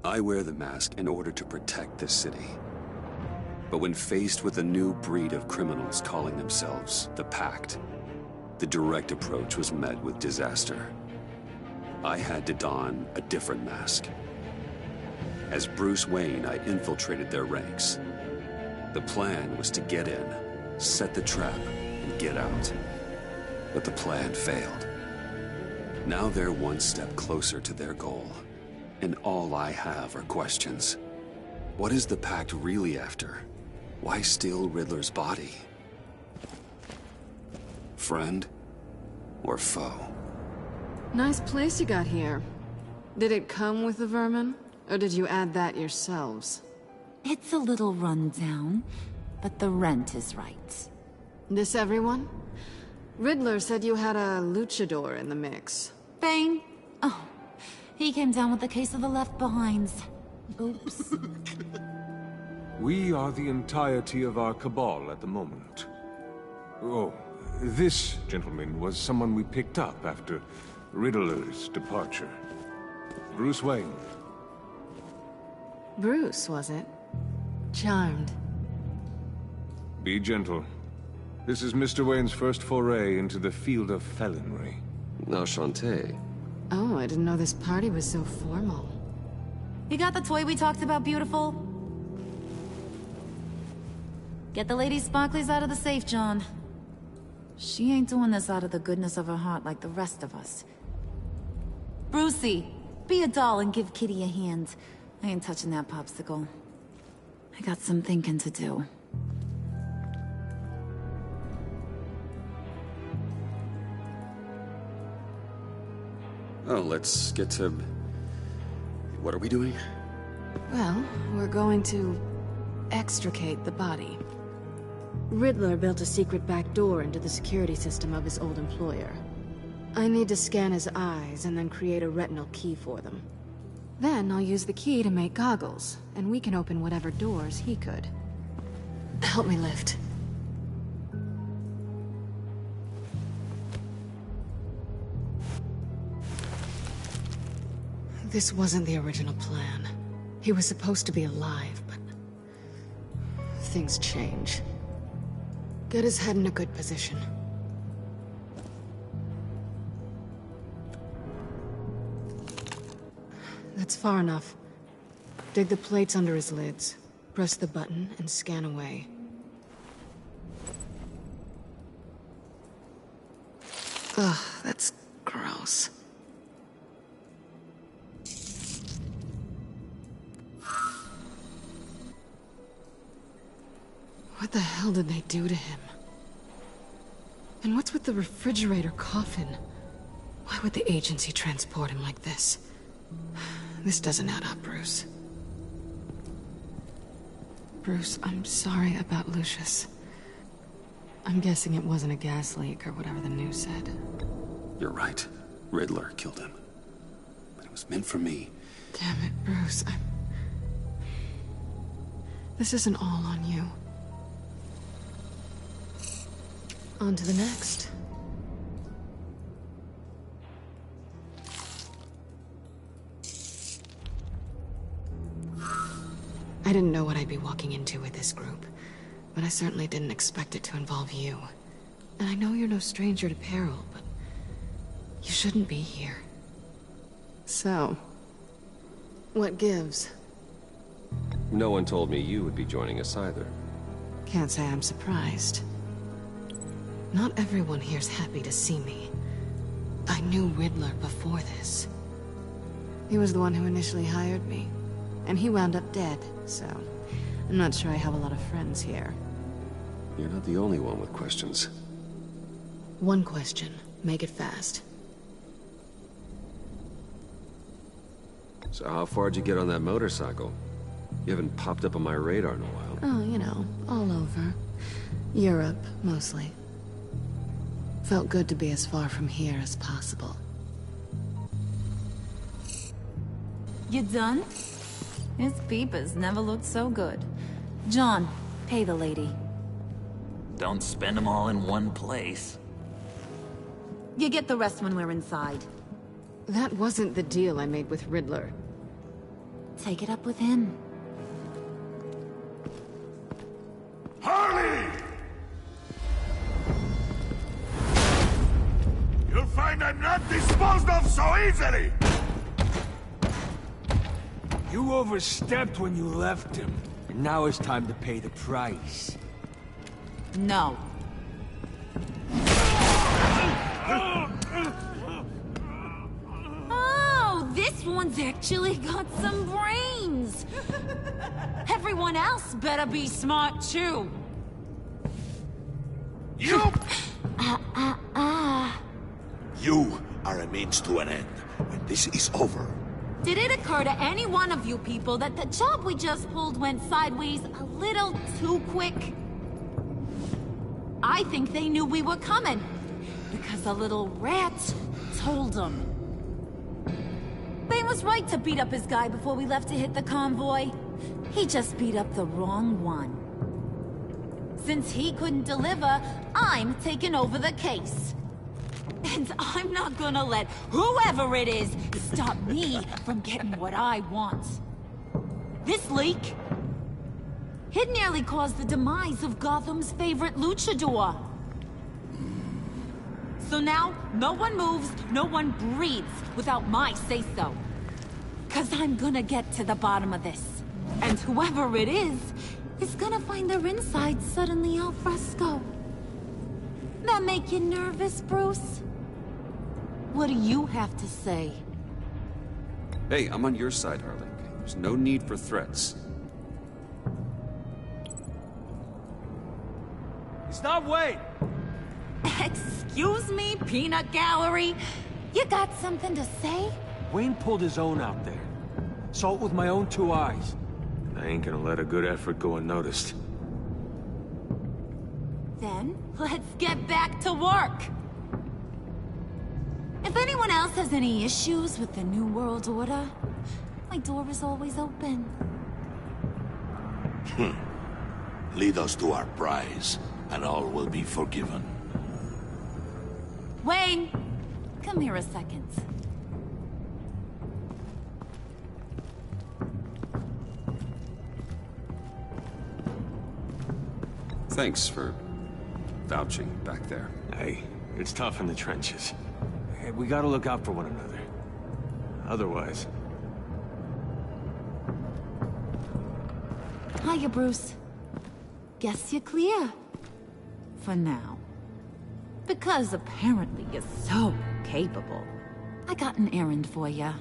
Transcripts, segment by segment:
I wear the mask in order to protect this city. But when faced with a new breed of criminals calling themselves the Pact, the direct approach was met with disaster. I had to don a different mask. As Bruce Wayne, I infiltrated their ranks. The plan was to get in, set the trap, and get out. But the plan failed. Now they're one step closer to their goal. And all I have are questions. What is the Pact really after? Why steal Riddler's body? Friend or foe? Nice place you got here. Did it come with the vermin? Or did you add that yourselves? It's a little run down, but the rent is right. This everyone? Riddler said you had a luchador in the mix. Bane? Oh, he came down with a case of the Left Behinds. Oops. We are the entirety of our cabal at the moment. Oh, this gentleman was someone we picked up after Riddler's departure. Bruce Wayne. Bruce, was it? Charmed. Be gentle. This is Mr. Wayne's first foray into the field of felonry. Enchanté. Oh, I didn't know this party was so formal. You got the toy we talked about, beautiful? Get the lady sparklies out of the safe, John. She ain't doing this out of the goodness of her heart like the rest of us. Brucey, be a doll and give Kitty a hand. I ain't touching that popsicle. I got some thinking to do. Oh, let's get to... What are we doing? Well, we're going to extricate the body. Riddler built a secret back door into the security system of his old employer. I need to scan his eyes and then create a retinal key for them. Then I'll use the key to make goggles, and we can open whatever doors he could. Help me lift. This wasn't the original plan. He was supposed to be alive, but... things change. Get his head in a good position. That's far enough. Dig the plates under his lids. Press the button and scan away. Ugh, that's gross. What the hell did they do to him? And what's with the refrigerator coffin? Why would the agency transport him like this? This doesn't add up, Bruce. Bruce, I'm sorry about Lucius. I'm guessing it wasn't a gas leak or whatever the news said. You're right. Riddler killed him. But it was meant for me. Damn it, Bruce. This isn't all on you. On to the next. I didn't know what I'd be walking into with this group, but I certainly didn't expect it to involve you. And I know you're no stranger to peril, but you shouldn't be here. So, what gives? No one told me you would be joining us either. Can't say I'm surprised. Not everyone here's happy to see me. I knew Riddler before this. He was the one who initially hired me. And he wound up dead, so... I'm not sure I have a lot of friends here. You're not the only one with questions. One question. Make it fast. So how far did you get on that motorcycle? You haven't popped up on my radar in a while. Oh, you know, all over. Europe, mostly. Felt good to be as far from here as possible. You done? His peepers never looked so good. John, pay the lady. Don't spend them all in one place. You get the rest when we're inside. That wasn't the deal I made with Riddler. take it up with him. Harley! You'll find I'm not disposed of so easily! You overstepped when you left him, and now it's time to pay the price. No. Oh, this one's actually got some brains! Everyone else better be smart too. You... You are a means to an end. When this is over, Did it occur to any one of you people that the job we just pulled went sideways a little too quick? I think they knew we were coming, because a little rat told them. Bane was right to beat up his guy before we left to hit the convoy. He just beat up the wrong one. Since he couldn't deliver, I'm taking over the case. And I'm not gonna let whoever it is stop me from getting what I want. This leak, it nearly caused the demise of Gotham's favorite luchador. So now, no one moves, no one breathes without my say-so. 'Cause I'm gonna get to the bottom of this. And whoever it is gonna find their insides suddenly al fresco. That make you nervous, Bruce? What do you have to say? Hey, I'm on your side, Harley. There's no need for threats. Stop, wait! Excuse me, peanut gallery? You got something to say? Wayne pulled his own out there. Saw it with my own 2 eyes. I ain't gonna let a good effort go unnoticed. Then, let's get back to work. If anyone else has any issues with the New World Order, my door is always open. lead us to our prize, and all will be forgiven. Wayne, come here a second. Thanks for vouching back there. Hey, it's tough in the trenches. Hey, we gotta look out for one another. Otherwise... Hiya, Bruce. Guess you're clear. For now. Because apparently you're so capable. I got an errand for ya.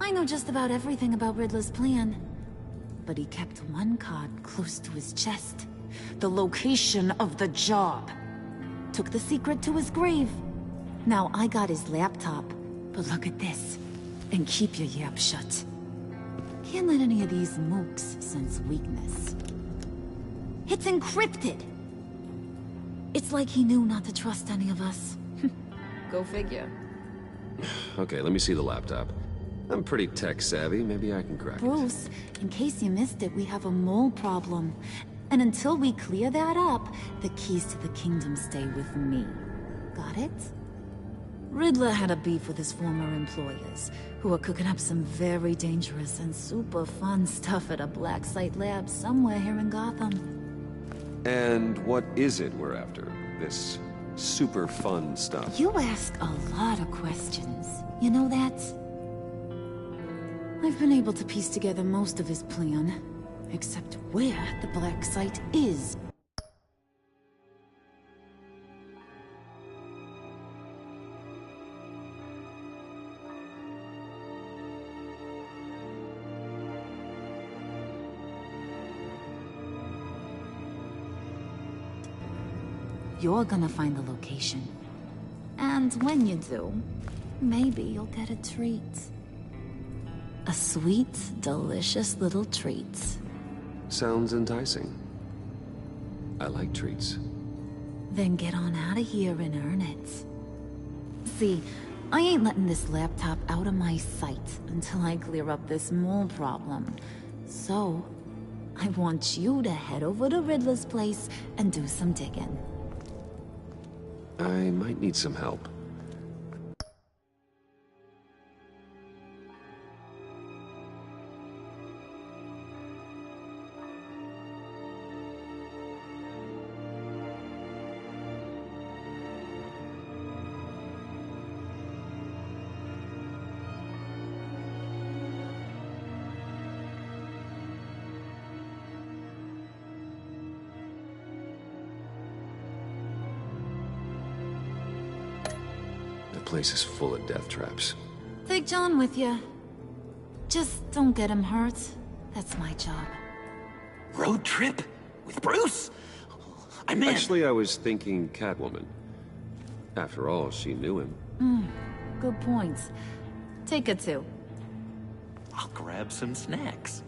I know just about everything about Riddler's plan. But he kept one card close to his chest. The location of the job. Took the secret to his grave. Now I got his laptop. But look at this. And keep your yap shut. Can't let any of these mooks sense weakness. It's encrypted! It's like he knew not to trust any of us. Go figure. Okay, let me see the laptop. I'm pretty tech-savvy. Maybe I can crack it. Bruce, in case you missed it, we have a mole problem. And until we clear that up, the keys to the kingdom stay with me. Got it? Riddler had a beef with his former employers, who were cooking up some very dangerous and super fun stuff at a black site lab somewhere here in Gotham. And what is it we're after? This super fun stuff? You ask a lot of questions. You know that? I've been able to piece together most of his plan, except where the black site is. You're gonna find the location. And when you do, maybe you'll get a treat. A sweet, delicious little treat. Sounds enticing. I like treats. Then get on out of here and earn it. See, I ain't letting this laptop out of my sight until I clear up this mole problem. So, I want you to head over to Riddler's place and do some digging. I might need some help. place is full of death traps. Take John with you. Just don't get him hurt. That's my job. Road trip? With Bruce? I'm in. Actually, I was thinking Catwoman. After all, she knew him. Good points. Take it too. I'll grab some snacks.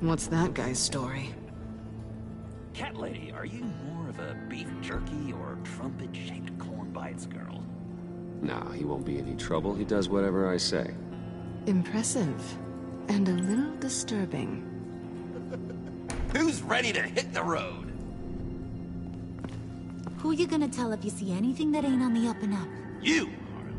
What's that guy's story? Cat lady, are you more of a beef jerky or trumpet-shaped corn bites girl? Nah, he won't be any trouble. He does whatever I say. Impressive. And a little disturbing. Who's ready to hit the road? Who you gonna tell if you see anything that ain't on the up and up? You, Harley.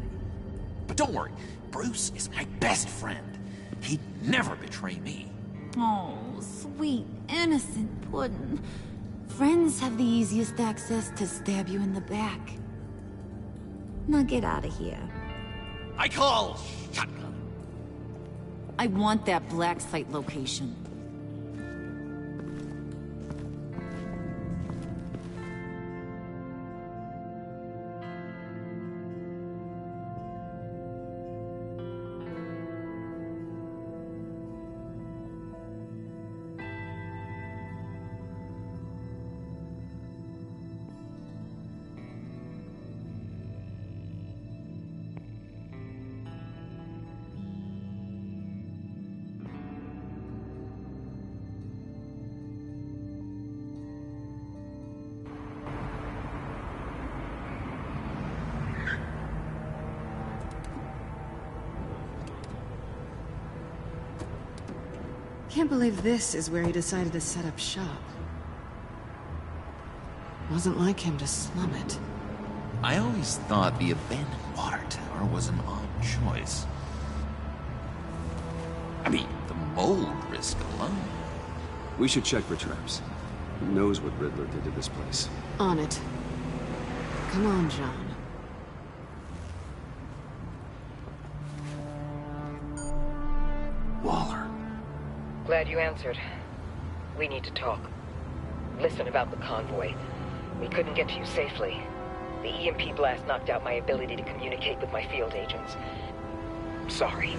But don't worry, Bruce is my best friend. He'd never betray me. Oh, sweet, innocent Puddin'. Friends have the easiest access to stab you in the back. Now get out of here. I call shotgun. I want that black site location. Can't believe this is where he decided to set up shop. Wasn't like him to slum it. I always thought the abandoned water tower was an odd choice. I mean, the mold risk alone. We should check for traps. Who knows what Riddler did to this place? On it. Come on, John. Waller. Glad you answered. We need to talk. Listen about the convoy. We couldn't get to you safely. The EMP blast knocked out my ability to communicate with my field agents. Sorry.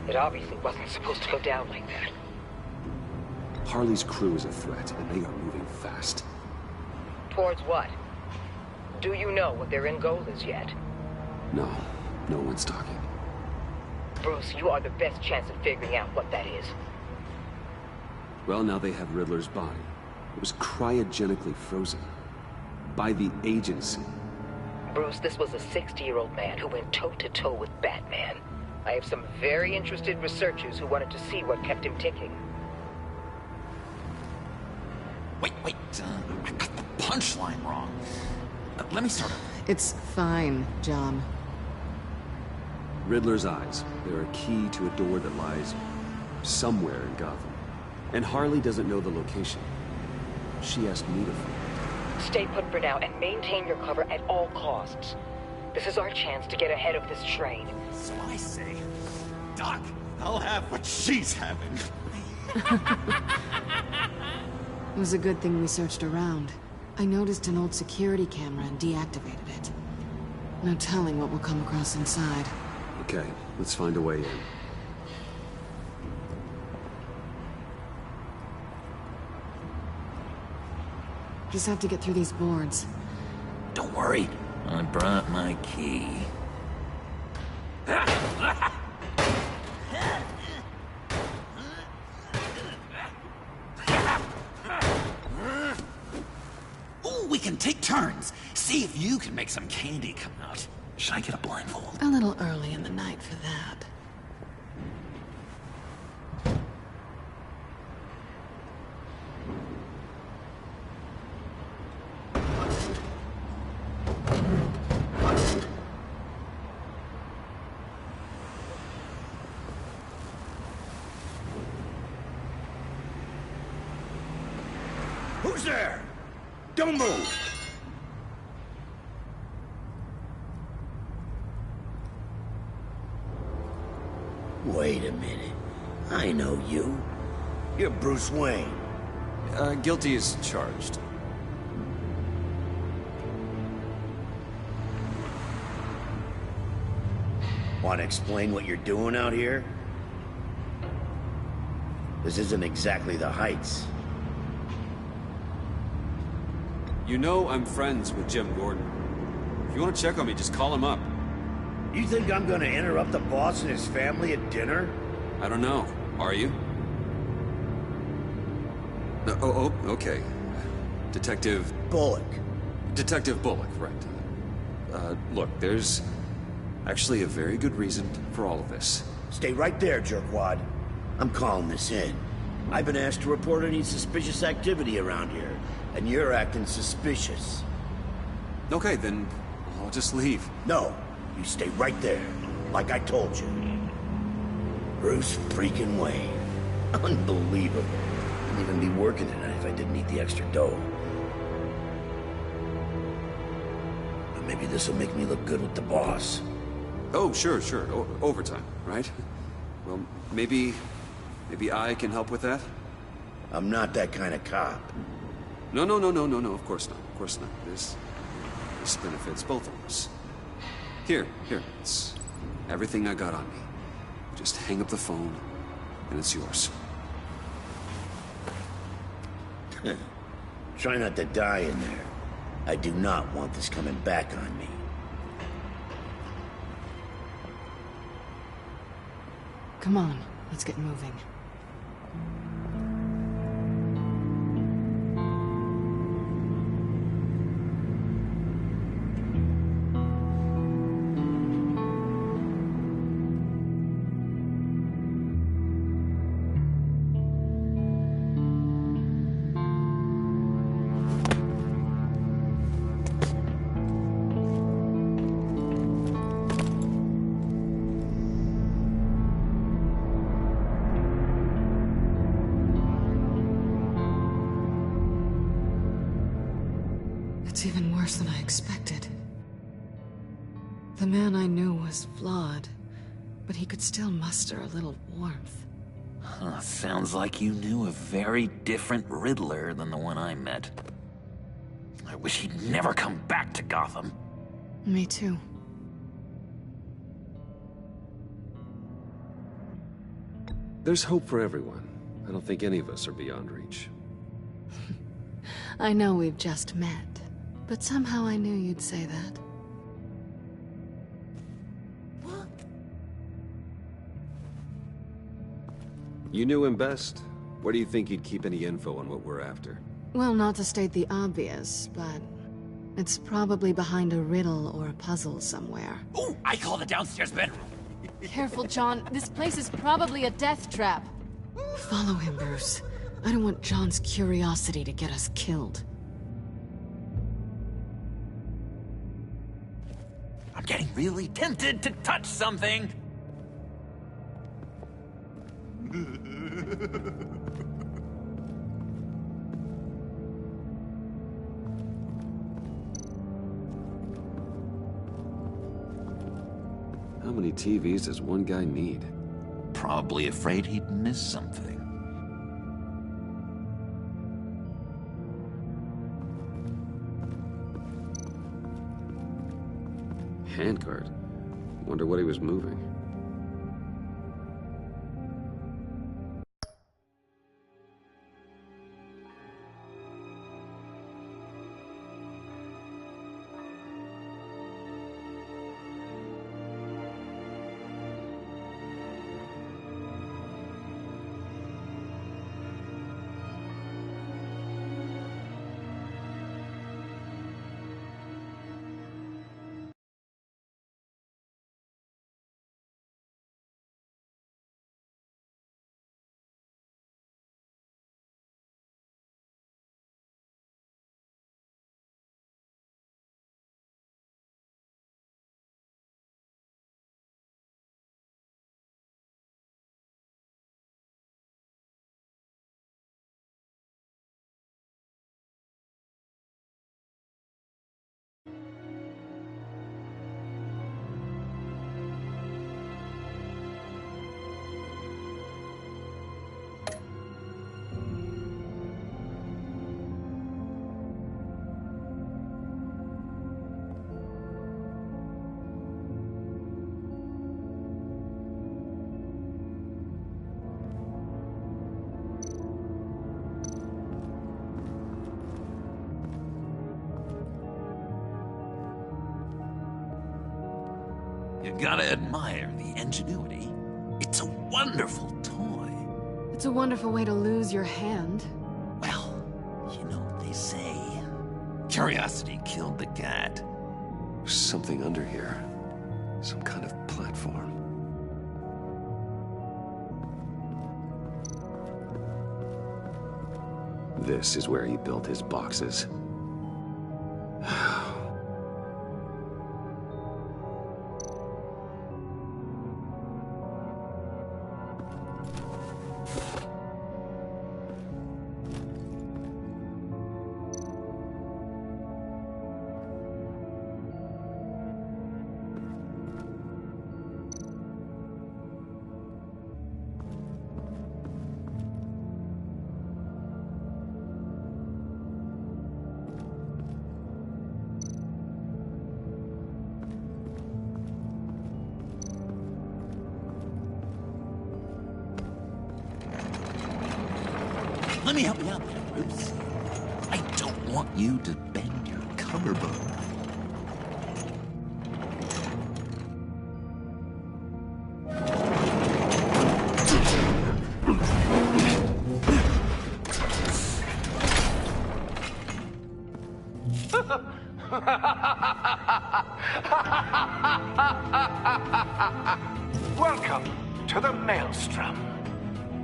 It obviously wasn't supposed to go down like that. Harley's crew is a threat, and they are moving fast. Towards what? Do you know what their end goal is yet? No, no one's talking. Bruce, you are the best chance of figuring out what that is. Well, now they have Riddler's body. It was cryogenically frozen. By the agency. Bruce, this was a 60-year-old man who went toe-to-toe with Batman. I have some very interested researchers who wanted to see what kept him ticking. Wait, I got the punchline wrong. Let me start over. It's fine, John. Riddler's eyes. They're a key to a door that lies somewhere in Gotham. And Harley doesn't know the location. She asked me to find it. Stay put for now and maintain your cover at all costs. This is our chance to get ahead of this train. So I say, Doc, I'll have what she's having. It was a good thing we searched around. I noticed an old security camera and deactivated it. No telling what we'll come across inside. Okay, let's find a way in. Just have to get through these boards. Don't worry, I brought my key. Ooh, we can take turns. See if you can make some candy come out. Should I get a blindfold? A little early in the night for that. Who's there? Don't move! Wait a minute. I know you. You're Bruce Wayne. Guilty as charged. Want to explain what you're doing out here? This isn't exactly the Heights. You know I'm friends with Jim Gordon. If you want to check on me, just call him up. You think I'm gonna interrupt the boss and his family at dinner? I don't know. Are you? No, okay. Detective... Bullock. Detective Bullock, right. Look, there's actually a very good reason for all of this. Stay right there, jerkwad. I'm calling this in. I've been asked to report any suspicious activity around here, and you're acting suspicious. Okay, then I'll just leave. No, you stay right there, like I told you. Bruce freaking Wayne. Unbelievable. Wouldn't even be working tonight if I didn't need the extra dough. But maybe this will make me look good with the boss. Oh, sure. Overtime, right? Well, maybe I can help with that? I'm not that kind of cop. No, of course not. Of course not. This benefits both of us. Here, it's everything I got on me. Just hang up the phone, and it's yours. Try not to die in there. I do not want this coming back on me. Come on, let's get moving. It's even worse than I expected. The man I knew was flawed, but he could still muster a little warmth. Huh, sounds like you knew a very different Riddler than the one I met. I wish he'd never come back to Gotham. Me too. There's hope for everyone. I don't think any of us are beyond reach. I know we've just met, but somehow I knew you'd say that. You knew him best. Where do you think he'd keep any info on what we're after? Well, not to state the obvious, but it's probably behind a riddle or a puzzle somewhere. Ooh, I call the downstairs bedroom. Careful, John. This place is probably a death trap. Follow him, Bruce. I don't want John's curiosity to get us killed. I'm getting really tempted to touch something. How many TVs does one guy need? Probably afraid he'd miss something. Handcart. Wonder what he was moving. You gotta admire the ingenuity. It's a wonderful toy. It's a wonderful way to lose your hand. Well, you know what they say. Curiosity killed the cat. There's something under here. Some kind of platform. This is where he built his boxes. Let me help you out there, Bruce. I don't want you to bend your collarbone. Welcome to the Maelstrom.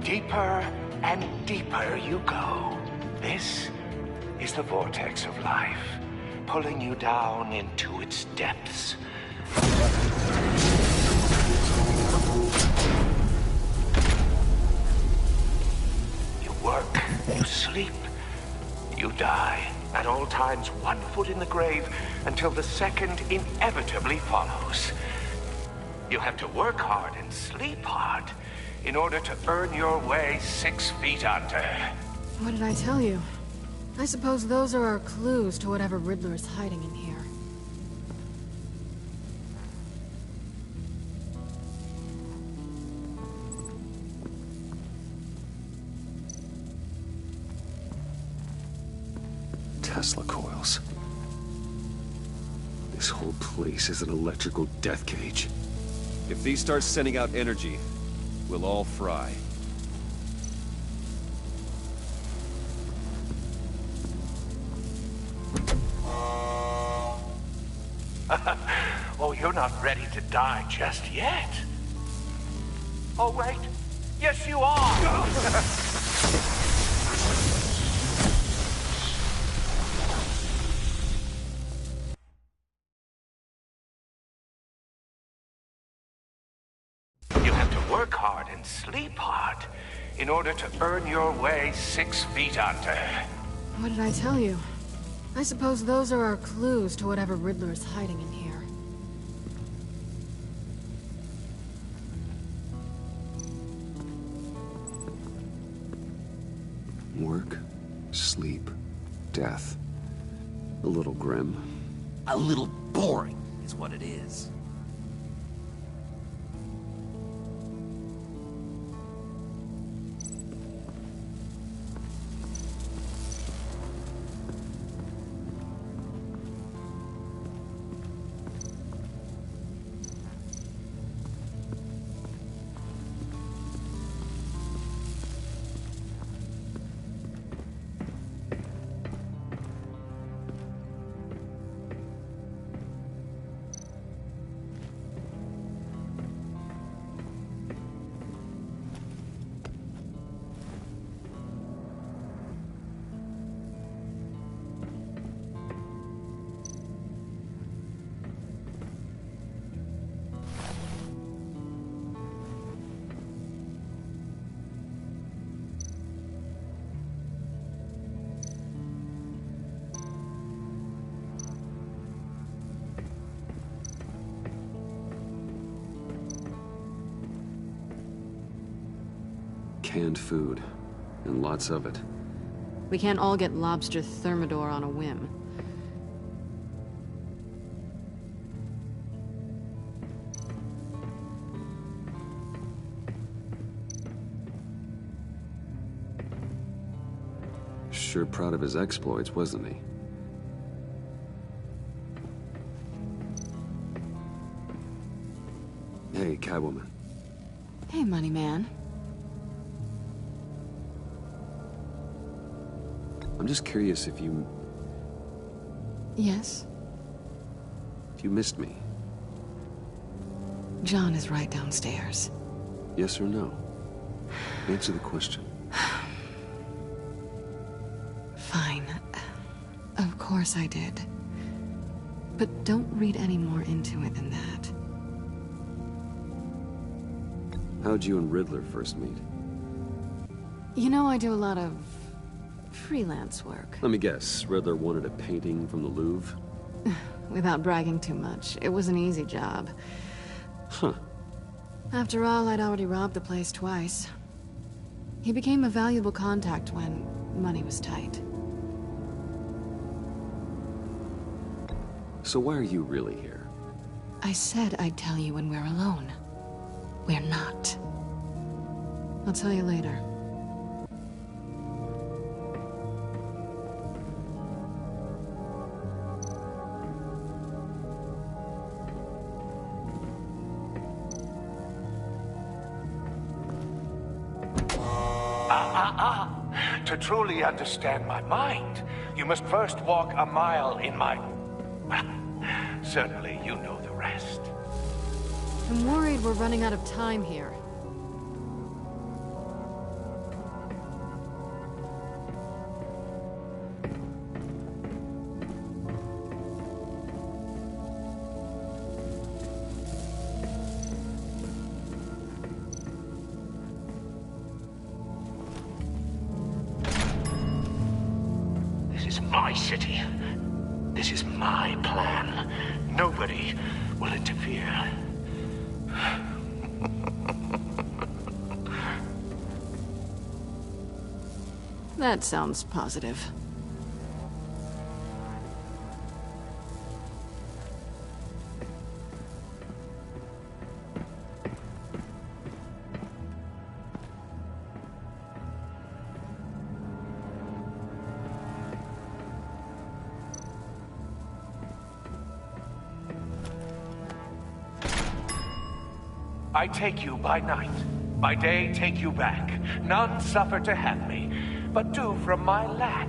Deeper and deeper you go. This is the vortex of life, pulling you down into its depths. You work, you sleep, you die. At all times, 1 foot in the grave until the second inevitably follows. You have to work hard and sleep hard in order to earn your way 6 feet under. What did I tell you? I suppose those are our clues to whatever Riddler is hiding in here. Tesla coils. This whole place is an electrical death cage. If these start sending out energy, we'll all fry. Oh, you're not ready to die just yet. Oh, wait. Yes, you are. You have to work hard and sleep hard in order to earn your way 6 feet under. What did I tell you? I suppose those are our clues to whatever Riddler is hiding in here. Work, sleep, death. A little grim. A little boring is what it is. Canned food, and lots of it. We can't all get lobster thermidor on a whim. Sure proud of his exploits, wasn't he? Hey, Catwoman. Hey, Money Man. I'm just curious if you... Yes? If you missed me. John is right downstairs. Yes or no? Answer the question. Fine. Of course I did. But don't read any more into it than that. How'd you and Riddler first meet? You know, I do a lot of freelance work. Let me guess, Riddler wanted a painting from the Louvre? Without bragging too much, it was an easy job. Huh. After all, I'd already robbed the place twice. He became a valuable contact when money was tight. So why are you really here? I said I'd tell you when we're alone. We're not. I'll tell you later. To truly understand my mind, you must first walk a mile in my... Well, certainly you know the rest. I'm worried we're running out of time here. This is my city. This is my plan. Nobody will interfere. That sounds positive. I take you by night. By day, take you back. None suffer to have me, but do from my lack.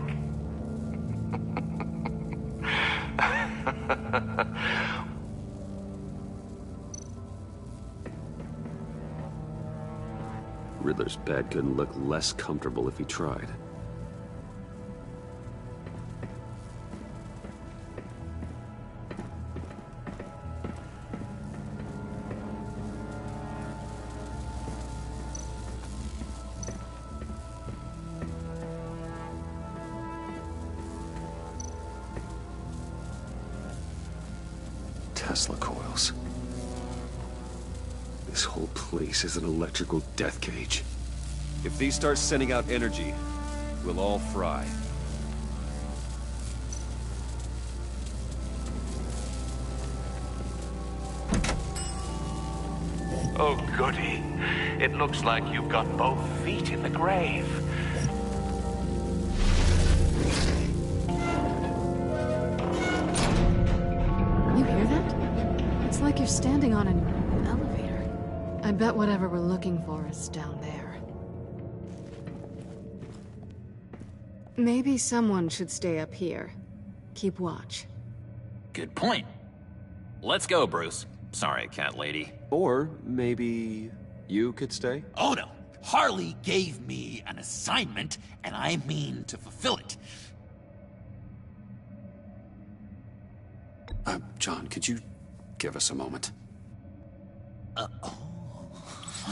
Riddler's bed couldn't look less comfortable if he tried. Tesla coils. This whole place is an electrical death cage. If these start sending out energy, we'll all fry. Oh, goody. It looks like you've got both feet in the grave. You hear that? It's like you're standing on an elevator. I bet whatever we're looking for is down there. Maybe someone should stay up here. Keep watch. Good point. Let's go, Bruce. Sorry, cat lady. Or maybe you could stay? Oh no. Harley gave me an assignment, and I mean to fulfill it. John, could you give us a moment?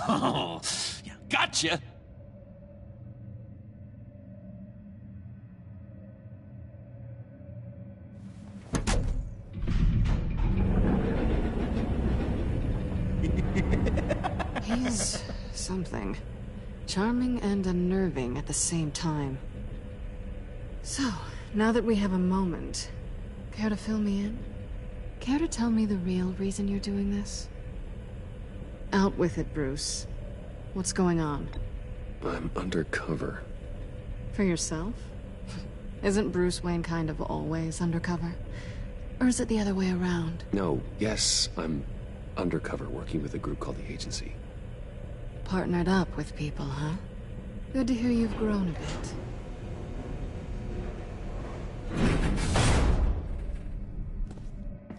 Oh, yeah, gotcha. He's something. Charming and unnerving at the same time. So, now that we have a moment, care to fill me in? Care to tell me the real reason you're doing this? Out with it, Bruce. What's going on? I'm undercover. For yourself? Isn't Bruce Wayne kind of always undercover? Or is it the other way around? No, yes, I'm undercover working with a group called the Agency. Partnered up with people, huh? Good to hear you've grown a bit.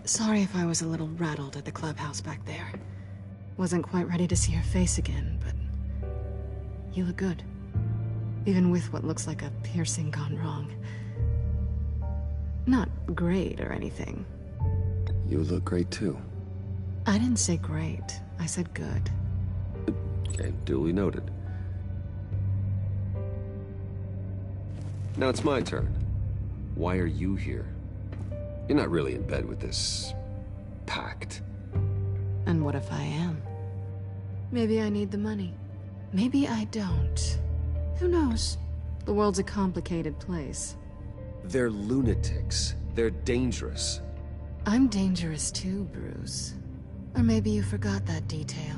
Sorry if I was a little rattled at the clubhouse back there. Wasn't quite ready to see your face again, but... you look good. Even with what looks like a piercing gone wrong. Not great or anything. You look great too. I didn't say great. I said good. Okay, duly noted. Now it's my turn. Why are you here? You're not really in bed with this... pact. And what if I am? Maybe I need the money. Maybe I don't. Who knows? The world's a complicated place. They're lunatics. They're dangerous. I'm dangerous too, Bruce. Or maybe you forgot that detail.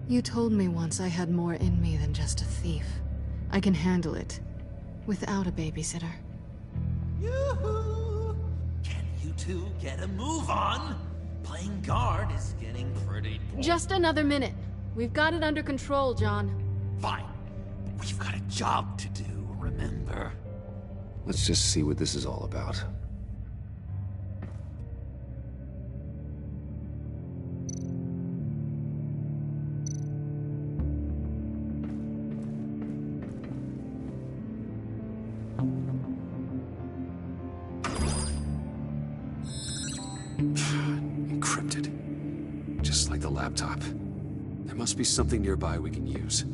You told me once I had more in me than just a thief. I can handle it. Without a babysitter. Yoo-hoo! Can you two get a move on? Playing guard is getting pretty... Just another minute. We've got it under control, John. Fine. We've got a job to do, remember? Let's just see what this is all about. Encrypted. Just like the laptop. There must be something nearby we can use.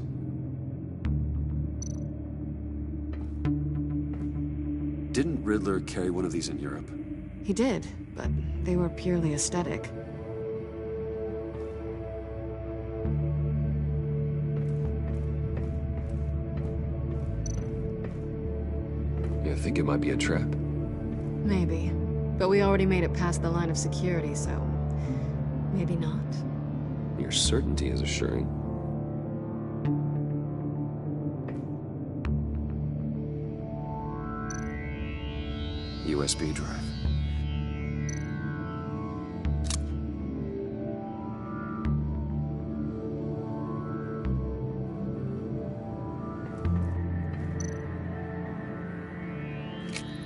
Didn't Riddler carry one of these in Europe? He did, but they were purely aesthetic. You think it might be a trap? Maybe. But we already made it past the line of security, so... maybe not. Your certainty is assuring. USB drive.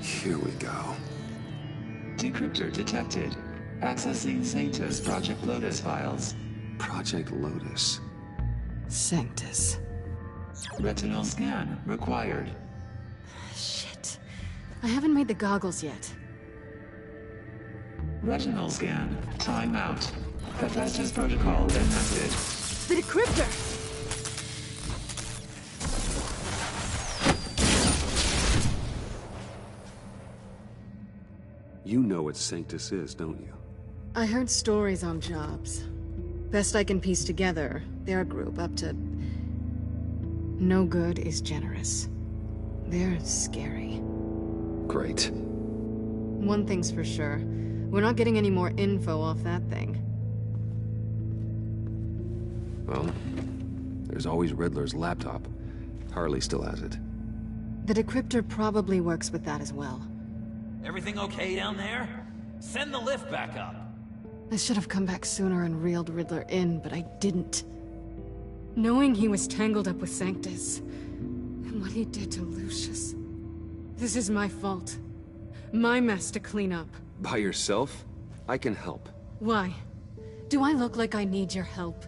Here we go. Decryptor detected. Accessing Sanctus Project Lotus files. Project Lotus. Sanctus. Retinal scan required. Shit. I haven't made the goggles yet. Retinal scan. Timeout. Hephaestus protocol enacted. The decryptor! You know what Sanctus is, don't you? I heard stories on jobs. Best I can piece together, they're a group up to... no good is generous. They're scary. Great. One thing's for sure. We're not getting any more info off that thing. Well, there's always Riddler's laptop. Harley still has it. The decryptor probably works with that as well. Everything okay down there? Send the lift back up. I should have come back sooner and reeled Riddler in, but I didn't. Knowing he was tangled up with Sanctus, and what he did to Lucius. This is my fault. My mess to clean up. By yourself? I can help. Why? Do I look like I need your help?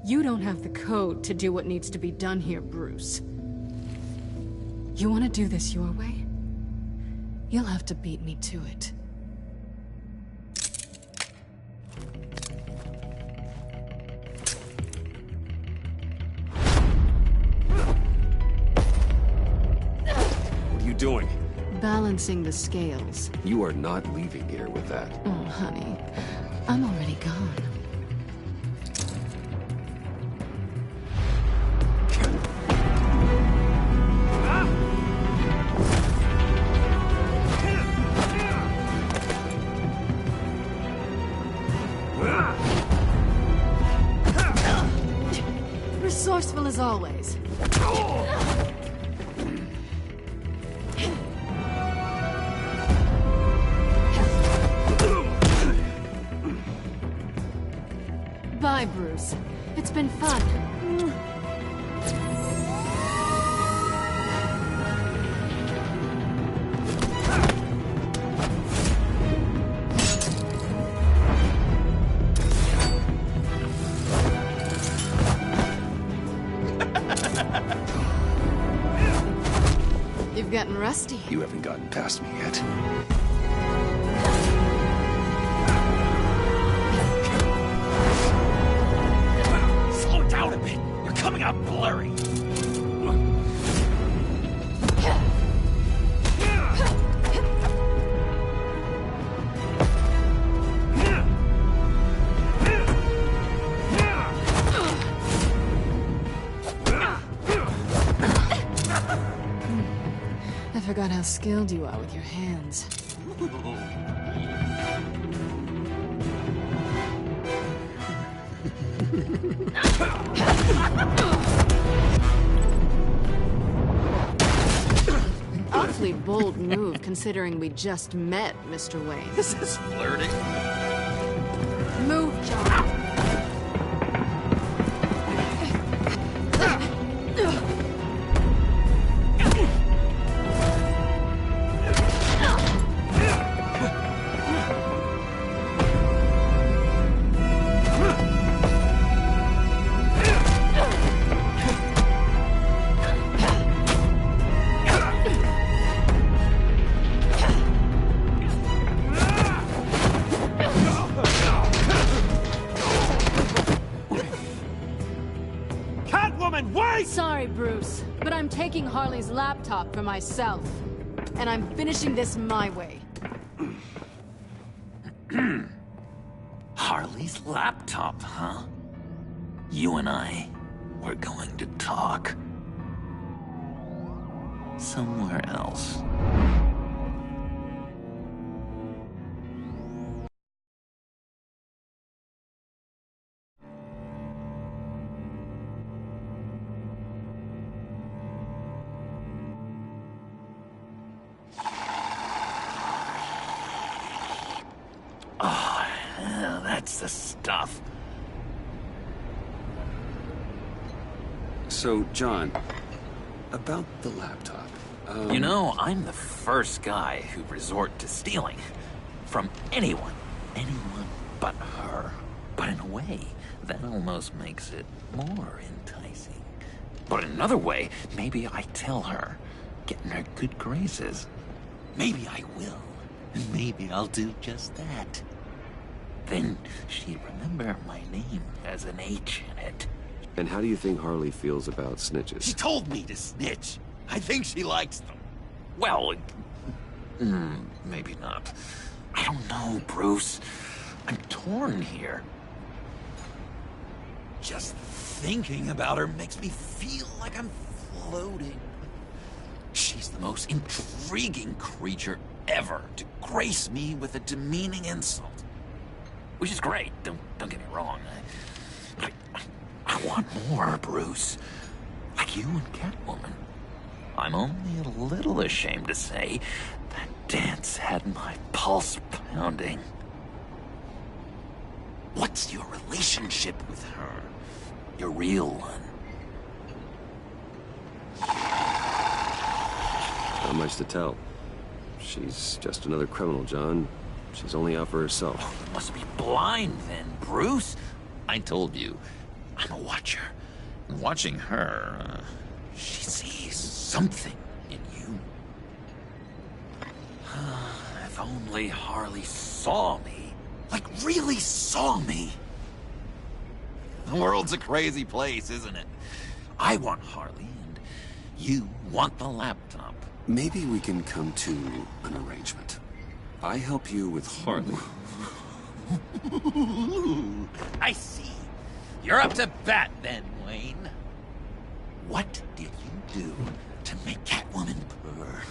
You don't have the code to do what needs to be done here, Bruce. You want to do this your way? You'll have to beat me to it. What are you doing? Balancing the scales. You are not leaving here with that. Oh, honey. I'm already gone. Resourceful as always. Goodbye, Bruce. It's been fun. You've gotten rusty. You haven't gotten past me yet. Slow down a bit. You're coming out blurry. I forgot how skilled you are with your hands. Awfully bold move, considering we just met, Mr. Wayne. This is flirting. Move, John. Sorry, Bruce, but I'm taking Harley's laptop for myself. And I'm finishing this my way. Harley's laptop, huh? You and I, we're going to talk. Somewhere else. Oh, yeah, that's the stuff. So, John, about the laptop. You know, I'm the first guy who resort to stealing. From anyone. Anyone but her. But in a way, that almost makes it more enticing. But in another way, maybe I tell her, get in her good graces. Maybe I will. And maybe I'll do just that. Then she'd remember my name has an H in it. And how do you think Harley feels about snitches? She told me to snitch. I think she likes them. Well, maybe not. I don't know, Bruce. I'm torn here. Just thinking about her makes me feel like I'm floating. She's the most intriguing creature ever to grace me with a demeaning insult. Which is great, don't get me wrong. I want more, Bruce. Like you and Catwoman. I'm only a little ashamed to say that dance had my pulse pounding. What's your relationship with her? Your real one? Not much to tell. She's just another criminal, John. She's only out for herself. Oh, you must be blind then, Bruce. I told you, I'm a watcher. And watching her, she sees something in you. If only Harley saw me. Like, really saw me. The world's a crazy place, isn't it? I want Harley, and you want the laptop. Maybe we can come to an arrangement. I help you with Harley. I see. You're up to bat then, Wayne. What did you do to make Catwoman purr?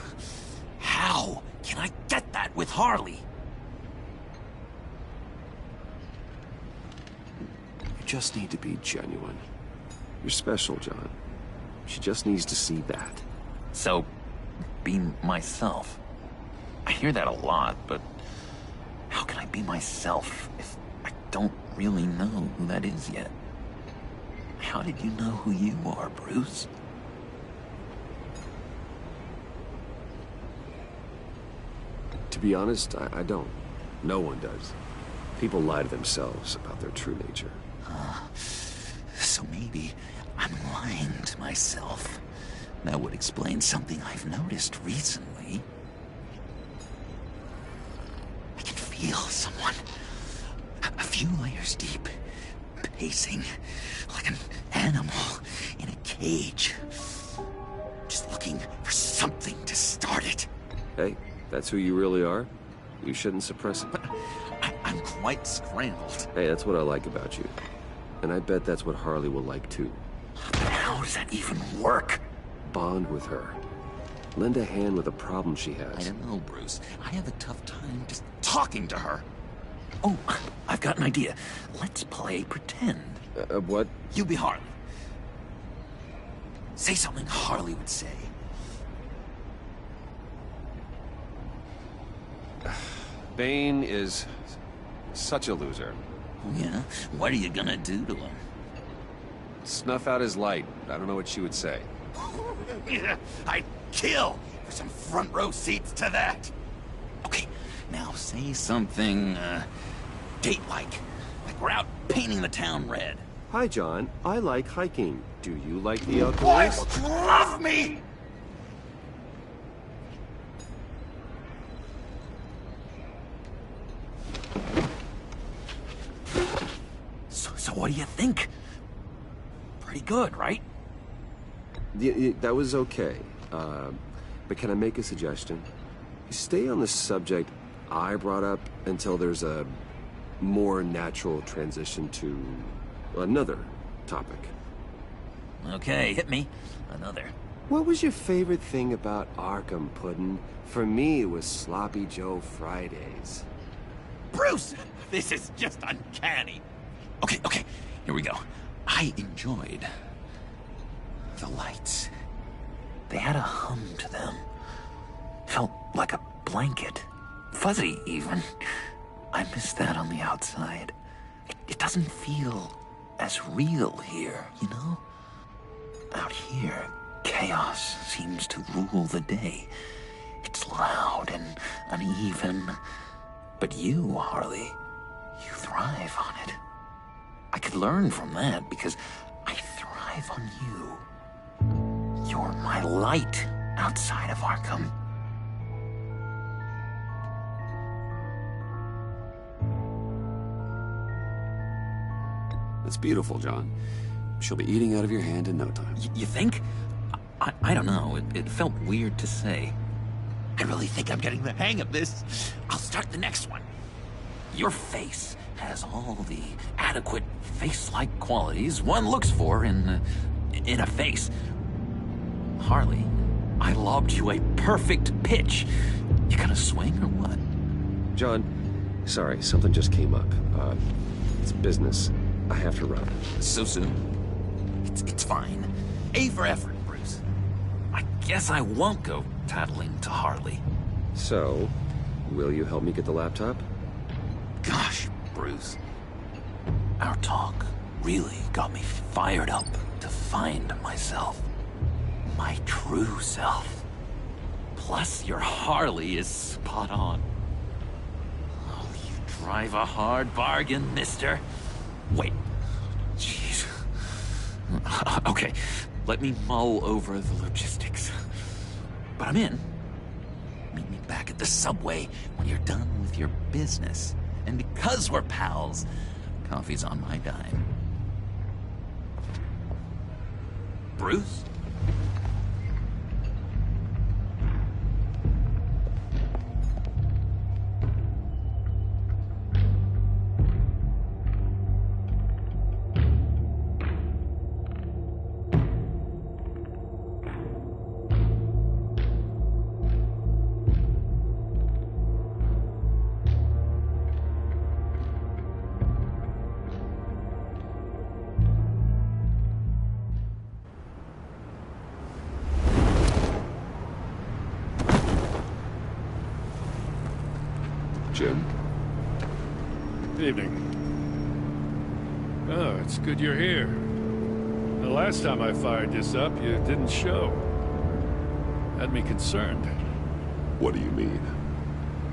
How can I get that with Harley? You just need to be genuine. You're special, John. She just needs to see that. So, be myself. I hear that a lot, but how can I be myself if I don't really know who that is yet. How did you know who you are, Bruce? To be honest, I don't. No one does. People lie to themselves about their true nature. So maybe I'm lying to myself. That would explain something I've noticed recently. I can feel someone a few layers deep, pacing like an animal in a cage. Just looking for something to start it. Hey, that's who you really are. You shouldn't suppress it. But I'm quite scrambled. Hey, that's what I like about you. And I bet that's what Harley will like too. But how does that even work? Bond with her. Lend a hand with a problem she has. I don't know, Bruce. I have a tough time just talking to her. Oh, I've got an idea. Let's play pretend. What? You be Harley. Say something Harley would say. Bane is such a loser. Oh, yeah? What are you gonna do to him? Snuff out his light. I don't know what she would say. I'd kill for some front row seats to that. Okay, now say something, date-like. Like we're out painting the town red. Hi, John. I like hiking. Do you like the outdoors? Boys, love me! So what do you think? Pretty good, right? That was okay. But can I make a suggestion? Stay on the subject I brought up until there's a more natural transition to another topic. Okay, hit me. Another. What was your favorite thing about Arkham, Puddin'? For me, it was Sloppy Joe Fridays. Bruce! This is just uncanny. Okay, here we go. I enjoyed the lights. They had a hum to them. Felt like a blanket. Fuzzy, even. I miss that on the outside. It doesn't feel as real here, you know? Out here, chaos seems to rule the day. It's loud and uneven. But you, Harley, you thrive on it. I could learn from that because I thrive on you. You're my light outside of Arkham. That's beautiful, John. She'll be eating out of your hand in no time. You think? I don't know. It felt weird to say. I really think I'm getting the hang of this. I'll start the next one. Your face has all the adequate face-like qualities one looks for in a face. Harley, I lobbed you a perfect pitch. You gonna swing or what? John, sorry, something just came up. It's business. I have to run. So soon? It's fine. A for effort, Bruce. I guess I won't go tattling to Harley. So, will you help me get the laptop? Gosh, Bruce. Our talk really got me fired up to find myself. My true self. Plus, your Harley is spot on. Oh, you drive a hard bargain, mister. Wait. Jeez. Okay, let me mull over the logistics. But I'm in. Meet me back at the subway when you're done with your business. And because we're pals, coffee's on my dime. Bruce? Jim? Good evening. Oh, it's good you're here. The last time I fired this up, you didn't show. Had me concerned. What do you mean?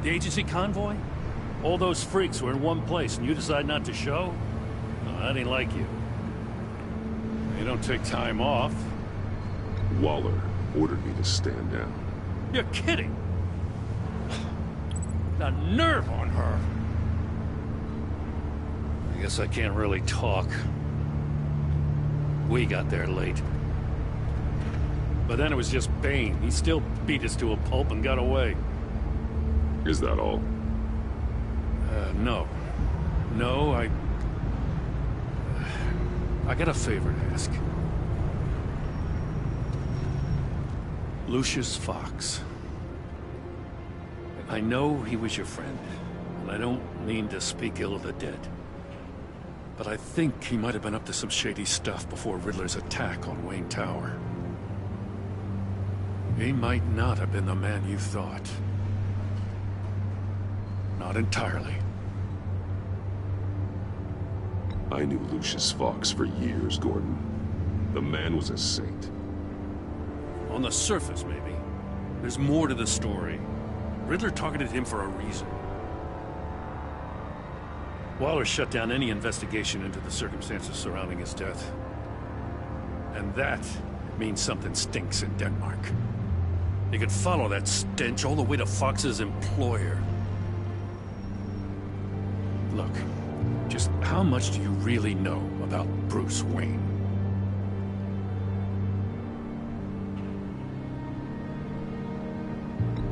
The agency convoy? All those freaks were in one place and you decide not to show? Oh, that ain't like you. You don't take time off. Waller ordered me to stand down. You're kidding! The nerve on her! I guess I can't really talk. We got there late. But then it was just Bane. He still beat us to a pulp and got away. Is that all? No. No, I got a favor to ask. Lucius Fox. I know he was your friend, and I don't mean to speak ill of the dead. But I think he might have been up to some shady stuff before Riddler's attack on Wayne Tower. He might not have been the man you thought. Not entirely. I knew Lucius Fox for years, Gordon. The man was a saint. On the surface, maybe. There's more to the story. Riddler targeted him for a reason. Waller shut down any investigation into the circumstances surrounding his death. And that means something stinks in Denmark. You could follow that stench all the way to Fox's employer. Look, just how much do you really know about Bruce Wayne?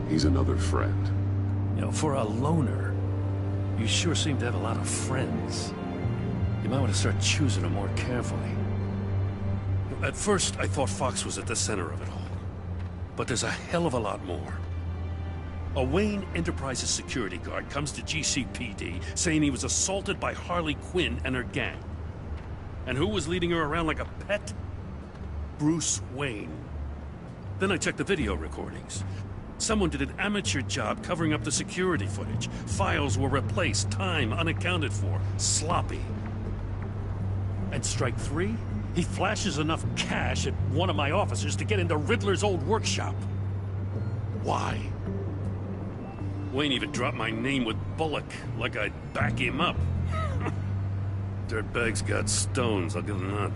He's another friend. You know, for a loner, you sure seem to have a lot of friends. You might want to start choosing them more carefully. At first, I thought Fox was at the center of it all. But there's a hell of a lot more. A Wayne Enterprises security guard comes to GCPD saying he was assaulted by Harley Quinn and her gang. And who was leading her around like a pet? Bruce Wayne. Then I checked the video recordings. Someone did an amateur job covering up the security footage. Files were replaced, time unaccounted for, sloppy. And strike three? He flashes enough cash at one of my officers to get into Riddler's old workshop. Why? Wayne even dropped my name with Bullock, like I'd back him up. Dirtbag's got stones, I'll give him that.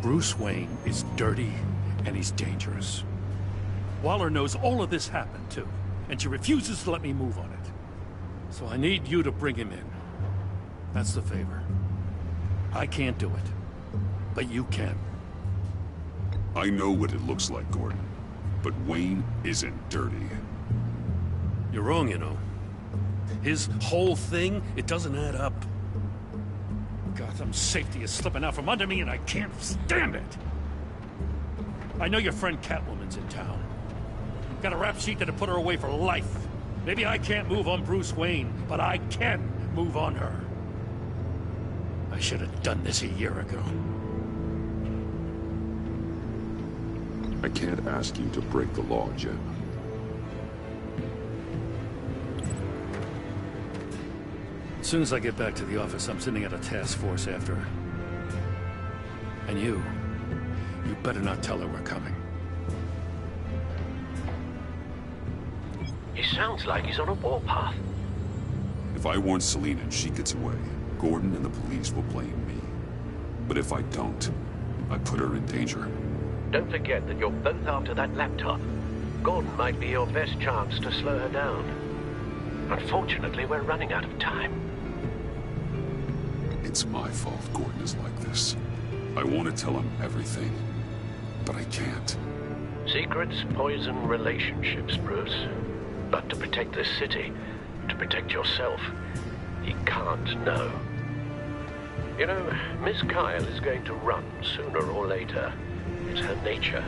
Bruce Wayne is dirty, and he's dangerous. Waller knows all of this happened, too, and she refuses to let me move on it. So I need you to bring him in. That's the favor. I can't do it, but you can. I know what it looks like, Gordon, but Wayne isn't dirty. You're wrong, you know. His whole thing, it doesn't add up. Gotham safety is slipping out from under me and I can't stand it! I know your friend Catwoman's in town. Got a rap sheet that'll put her away for life. Maybe I can't move on Bruce Wayne, but I can move on her. I should have done this a year ago. I can't ask you to break the law, Jim. As soon as I get back to the office, I'm sending out a task force after her. And you better not tell her we're coming. He sounds like he's on a warpath. If I warn Selina and she gets away, Gordon and the police will blame me. But if I don't, I put her in danger. Don't forget that you're both after that laptop. Gordon might be your best chance to slow her down. Unfortunately, we're running out of time. It's my fault Gordon is like this. I want to tell him everything, but I can't. Secrets poison relationships, Bruce. But to protect this city, to protect yourself, he can't know. You know, Miss Kyle is going to run sooner or later. It's her nature.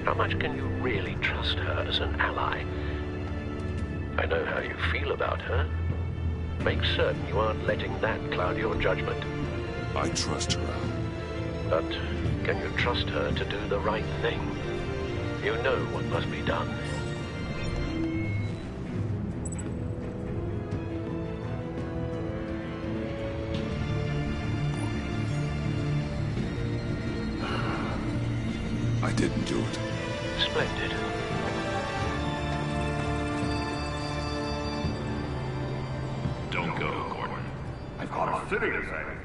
How much can you really trust her as an ally? I know how you feel about her. Make certain you aren't letting that cloud your judgment. I trust her, Al. But can you trust her to do the right thing? You know what must be done. didn't do it. Splendid. Don't go, Gordon. I've got a city to save.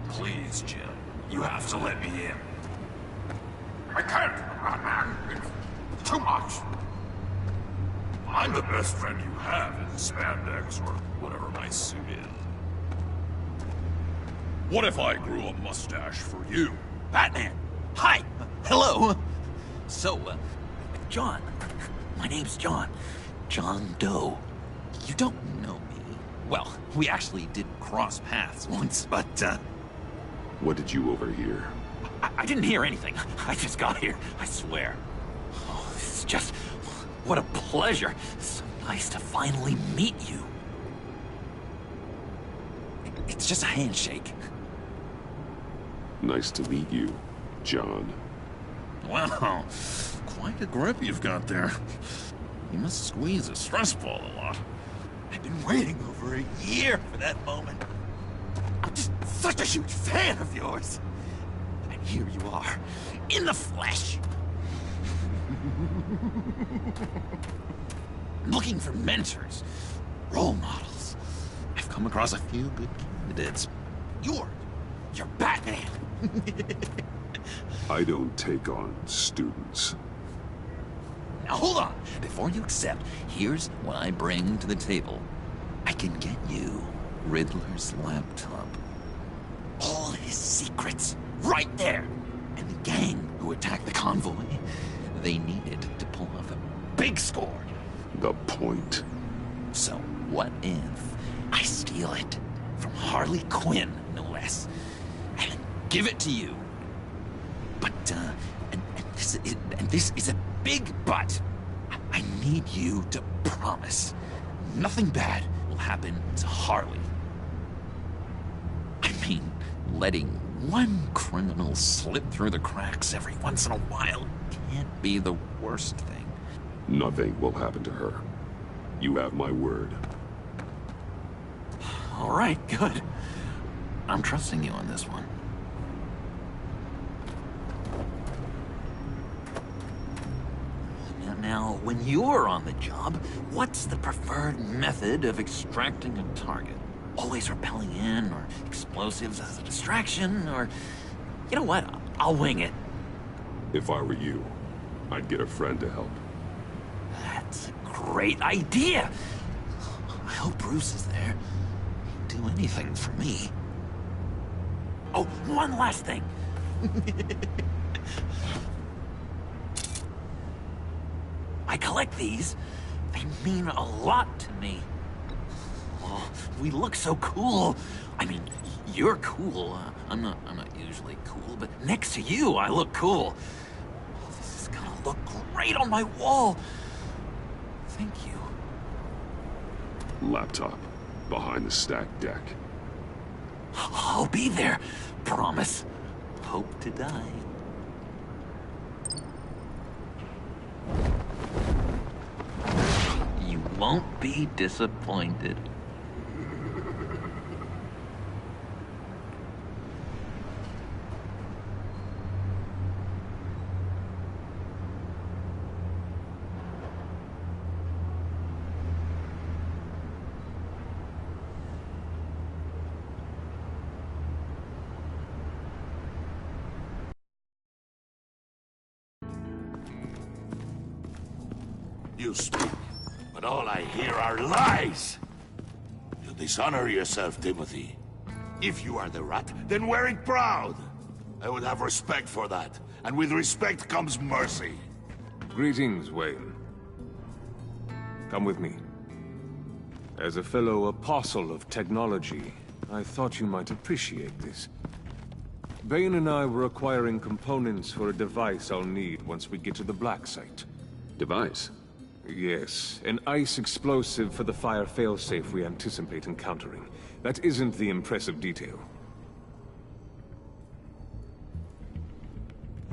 Please, Jim. You have to let me in. I can't, man. It's too much. I'm the best friend you have in spandex or whatever my suit is. What if I grew a mustache for you? Batman! Hi! Hello! So, John. My name's John. John Doe. You don't know me. Well, we actually did cross paths once, but, What did you overhear? I didn't hear anything. I just got here, I swear. Oh, this is just... What a pleasure. So nice to finally meet you. It's just a handshake. Nice to meet you, John. Wow, quite a grip you've got there. You must squeeze a stress ball a lot. I've been waiting over a year for that moment. I'm just such a huge fan of yours. And here you are, in the flesh. Looking for mentors, role models. I've come across a few good candidates. You're Batman. I don't take on students. Now hold on. Before you accept, here's what I bring to the table. I can get you Riddler's laptop. All his secrets, right there. And the gang who attacked the convoy, they needed to pull off a big score. The point. So what if I steal it from Harley Quinn, no less, and give it to you? But, and this is a big but. I need you to promise nothing bad will happen to Harley. I mean, letting one criminal slip through the cracks every once in a while can't be the worst thing. Nothing will happen to her. You have my word. All right, good. I'm trusting you on this one. Now, when you're on the job, what's the preferred method of extracting a target? Always rappelling in, or explosives as a distraction, or... You know what? I'll wing it. If I were you, I'd get a friend to help. That's a great idea! I hope Bruce is there. He'd do anything for me. Oh, one last thing. I collect these. They mean a lot to me. Oh, we look so cool. I mean, you're cool. I'm not usually cool, but next to you, I look cool. Oh, this is gonna look great on my wall. Thank you. Laptop. Behind the stacked deck. I'll be there. Promise. Hope to die. You won't be disappointed. You speak, but all I hear are lies. You dishonor yourself, Timothy. If you are the rat, then wear it proud. I would have respect for that, and with respect comes mercy. Greetings, Wayne. Come with me. As a fellow apostle of technology, I thought you might appreciate this. Bane and I were acquiring components for a device I'll need once we get to the Black Site. Device? Yes, an ice explosive for the fire failsafe we anticipate encountering. That isn't the impressive detail.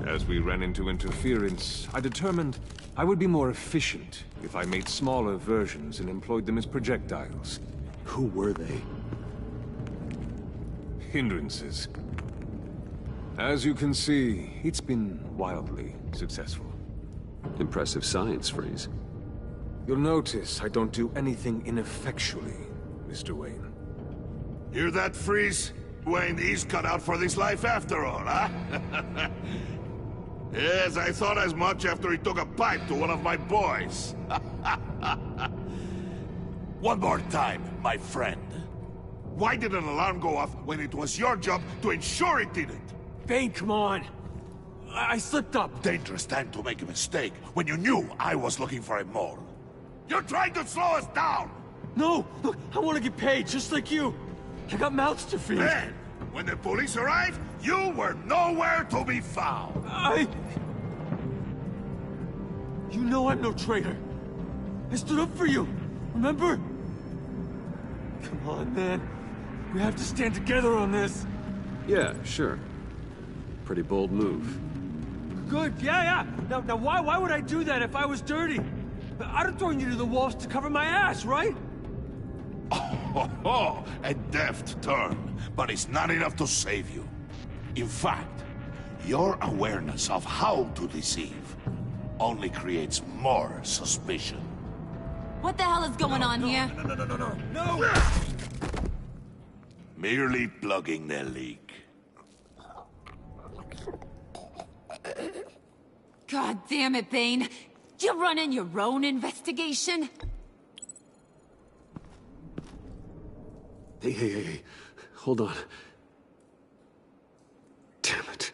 As we ran into interference, I determined I would be more efficient if I made smaller versions and employed them as projectiles. Who were they? hindrances. As you can see, it's been wildly successful. Impressive science, Freeze. You'll notice I don't do anything ineffectually, Mr. Wayne. Hear that, Freeze? Wayne is cut out for this life after all, huh? Yes, I thought as much after he took a pipe to one of my boys. One more time, my friend. Why did an alarm go off when it was your job to ensure it didn't? Bane, come on. I slipped up. Dangerous time to make a mistake when you knew I was looking for a mole. You're trying to slow us down! No! Look, I want to get paid, just like you. I got mouths to feed. Then, when the police arrived, you were nowhere to be found. You know I'm no traitor. I stood up for you, remember? Come on, man. We have to stand together on this. Yeah, sure. Pretty bold move. Good, yeah. Now why would I do that if I was dirty? I'd have thrown you to the walls to cover my ass, right? Oh, a deft turn, but it's not enough to save you. In fact, your awareness of how to deceive only creates more suspicion. What the hell is going on here? No! Merely plugging the leak. God damn it, Bane. You're running your own investigation? Hey. Hold on. Damn it.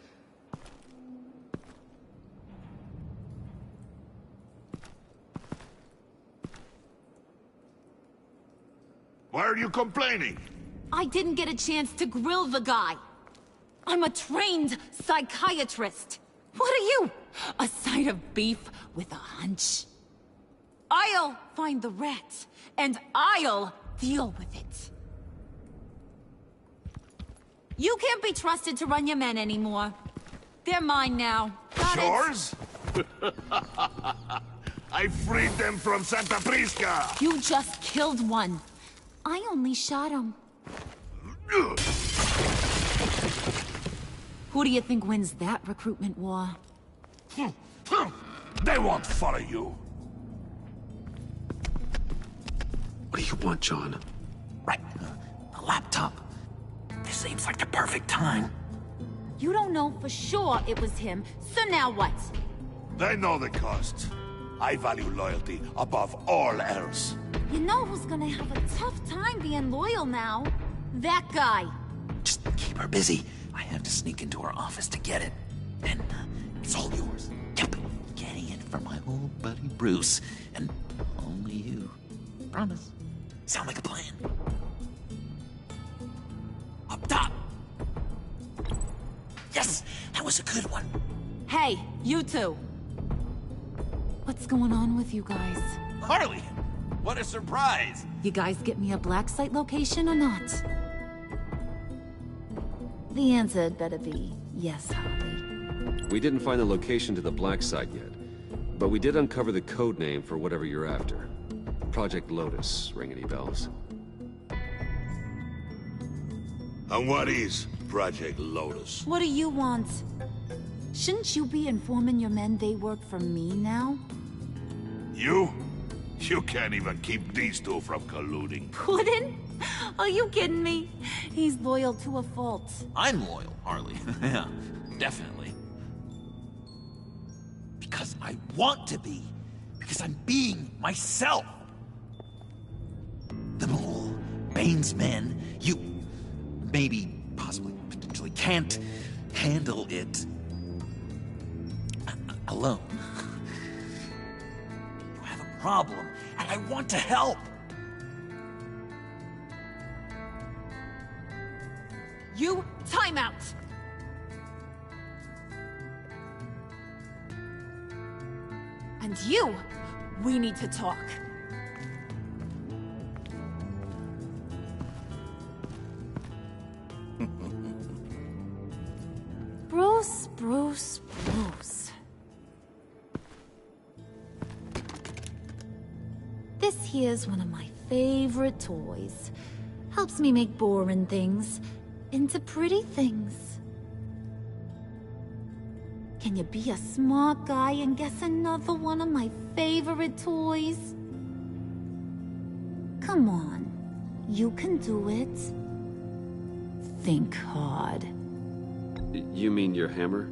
Why are you complaining? I didn't get a chance to grill the guy. I'm a trained psychiatrist. What are you? A side of beef with a hunch? I'll find the rat, and I'll deal with it. You can't be trusted to run your men anymore. They're mine now. Got Yours? I freed them from Santa Prisca! You just killed one. I only shot him. Who do you think wins that recruitment war? They won't follow you. What do you want, John? Right. A laptop. This seems like the perfect time. You don't know for sure it was him, so now what? They know the cost. I value loyalty above all else. You know who's gonna have a tough time being loyal now? That guy. Just keep her busy. I have to sneak into her office to get it. And it's all yours. Yep. Getting it from my old buddy Bruce. And only you. Promise. Sound like a plan. Up top. Yes! That was a good one. Hey, you two. What's going on with you guys? Harley! What a surprise! You guys get me a black site location or not? The answer had better be yes, Harley. We didn't find the location to the black site yet, but we did uncover the code name for whatever you're after. Project Lotus. Ring any bells? And what is Project Lotus? What do you want? Shouldn't you be informing your men they work for me now? You? You can't even keep these two from colluding. Puddin'? Are you kidding me? He's loyal to a fault. I'm loyal, Harley. Yeah, definitely. Because I want to be. Because I'm being myself. The Mole, Bane's men, you maybe, possibly, potentially can't handle it alone. You have a problem, and I want to help. You, time out! And you, we need to talk. Bruce. This here's one of my favorite toys. Helps me make boring things into pretty things. Can you be a smart guy and guess another one of my favorite toys? Come on, you can do it. Think hard. You mean your hammer?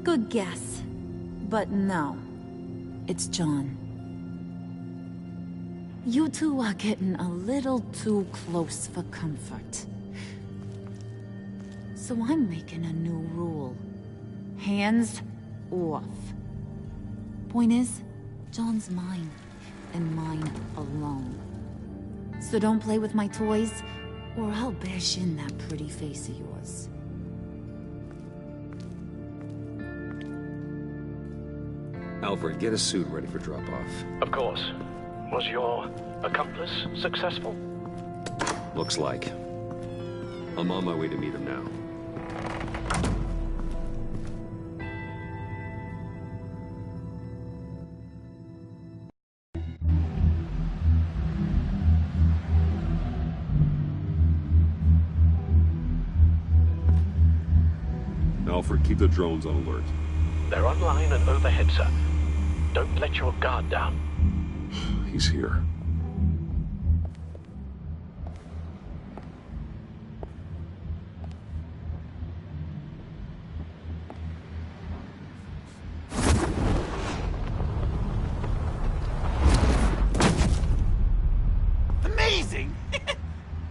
Good guess. But no, it's John. You two are getting a little too close for comfort. So I'm making a new rule. Hands off. Point is, John's mine, and mine alone. So don't play with my toys, or I'll bash in that pretty face of yours. Alfred, get a suit ready for drop-off. Of course. Was your accomplice successful? Looks like. I'm on my way to meet him now. Alfred, keep the drones on alert. They're online and overhead, sir. Don't let your guard down. He's here. Amazing!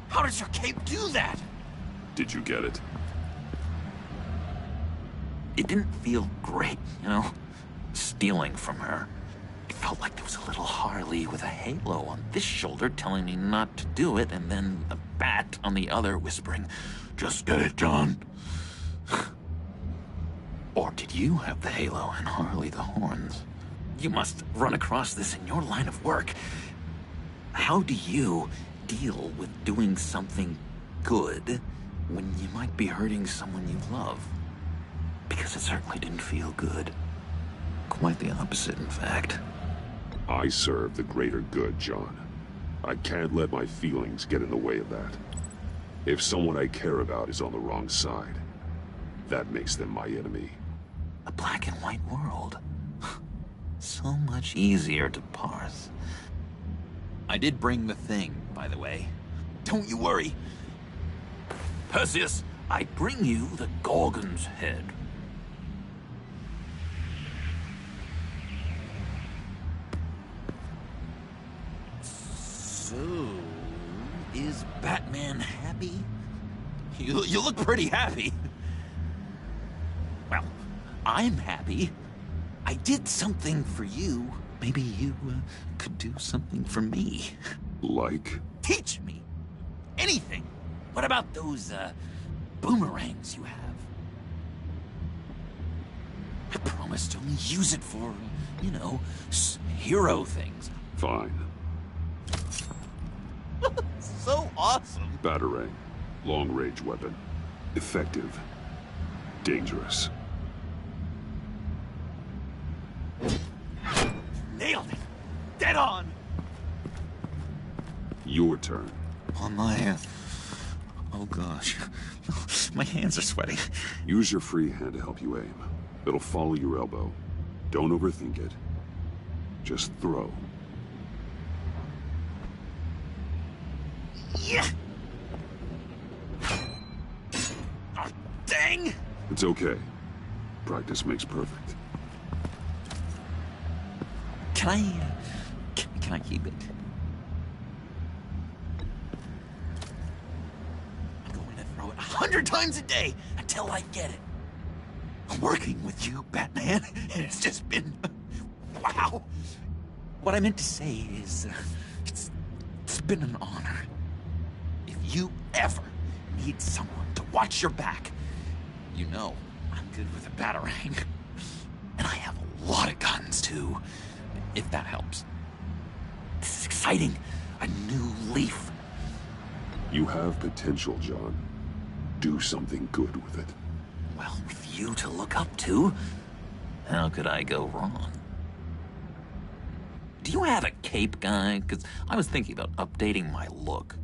How does your cape do that? Did you get it? It didn't feel great, you know? Stealing from her. It felt like there was a little Harley with a halo on this shoulder telling me not to do it, and then a bat on the other whispering, "Just get it, John." Or did you have the halo and Harley the horns? You must run across this in your line of work. How do you deal with doing something good when you might be hurting someone you love? Because it certainly didn't feel good. Quite the opposite, in fact. I serve the greater good, John. I can't let my feelings get in the way of that. If someone I care about is on the wrong side, that makes them my enemy. A black and white world. So much easier to parse. I did bring the thing, by the way. Don't you worry. Perseus, I bring you the Gorgon's head. So, is Batman happy? You look pretty happy. Well, I'm happy. I did something for you. Maybe you could do something for me. Like? Teach me. Anything. What about those, boomerangs you have? I promise to only use it for, you know, hero things. Fine. So awesome. Batarang. Long-range weapon. Effective. Dangerous. Nailed it. Dead on. Your turn. On my, oh gosh. My hands are sweating. Use your free hand to help you aim. It'll follow your elbow. Don't overthink it. Just throw. Yeah. Oh, dang. It's okay. Practice makes perfect. Can I, can I keep it? I'm going to throw it 100 times a day until I get it. I'm working with you, Batman, and it's just been, wow. What I meant to say is, it's been an honor. If you ever need someone to watch your back, you know I'm good with a Batarang. And I have a lot of guns, too, if that helps. This is exciting. A new leaf. You have potential, John. Do something good with it. Well, with you to look up to, how could I go wrong? Do you have a cape, guy? Because I was thinking about updating my look.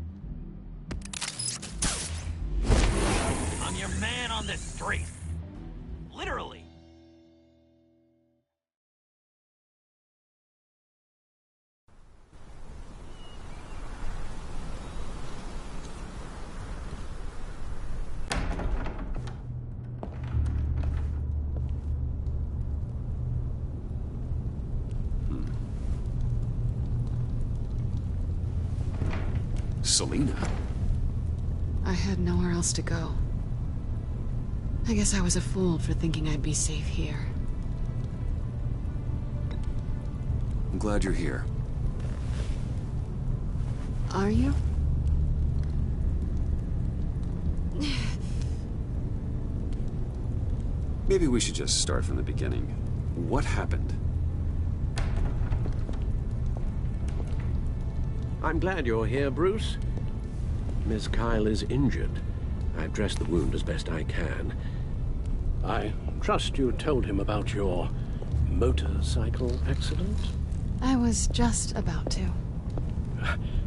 a man on this street. Literally. Selina. I had nowhere else to go. I guess I was a fool for thinking I'd be safe here. I'm glad you're here. Are you? Maybe we should just start from the beginning. What happened? I'm glad you're here, Bruce. Miss Kyle is injured. I've dressed the wound as best I can. I trust you told him about your motorcycle accident? I was just about to.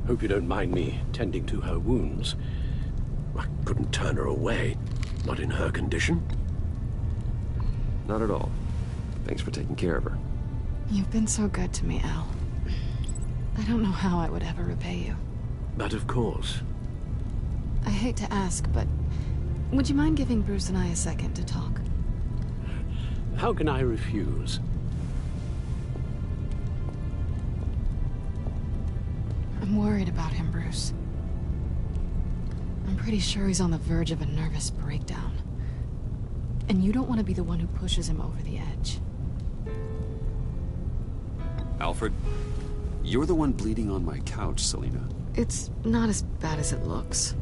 Hope you don't mind me tending to her wounds. I couldn't turn her away, not in her condition. Not at all. Thanks for taking care of her. You've been so good to me, Al. I don't know how I would ever repay you. But of course. I hate to ask, but would you mind giving Bruce and I a second to talk? How can I refuse? I'm worried about him, Bruce. I'm pretty sure he's on the verge of a nervous breakdown. And you don't want to be the one who pushes him over the edge. Alfred, you're the one bleeding on my couch, Selina. It's not as bad as it looks.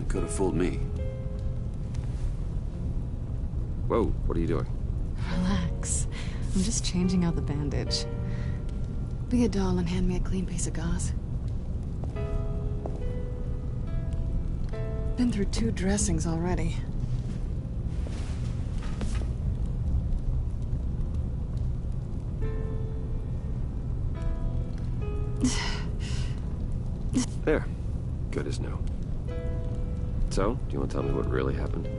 Could have fooled me. Whoa, what are you doing? Relax. I'm just changing out the bandage. Be a doll and hand me a clean piece of gauze. Been through 2 dressings already. There. Good as new. So, do you want to tell me what really happened?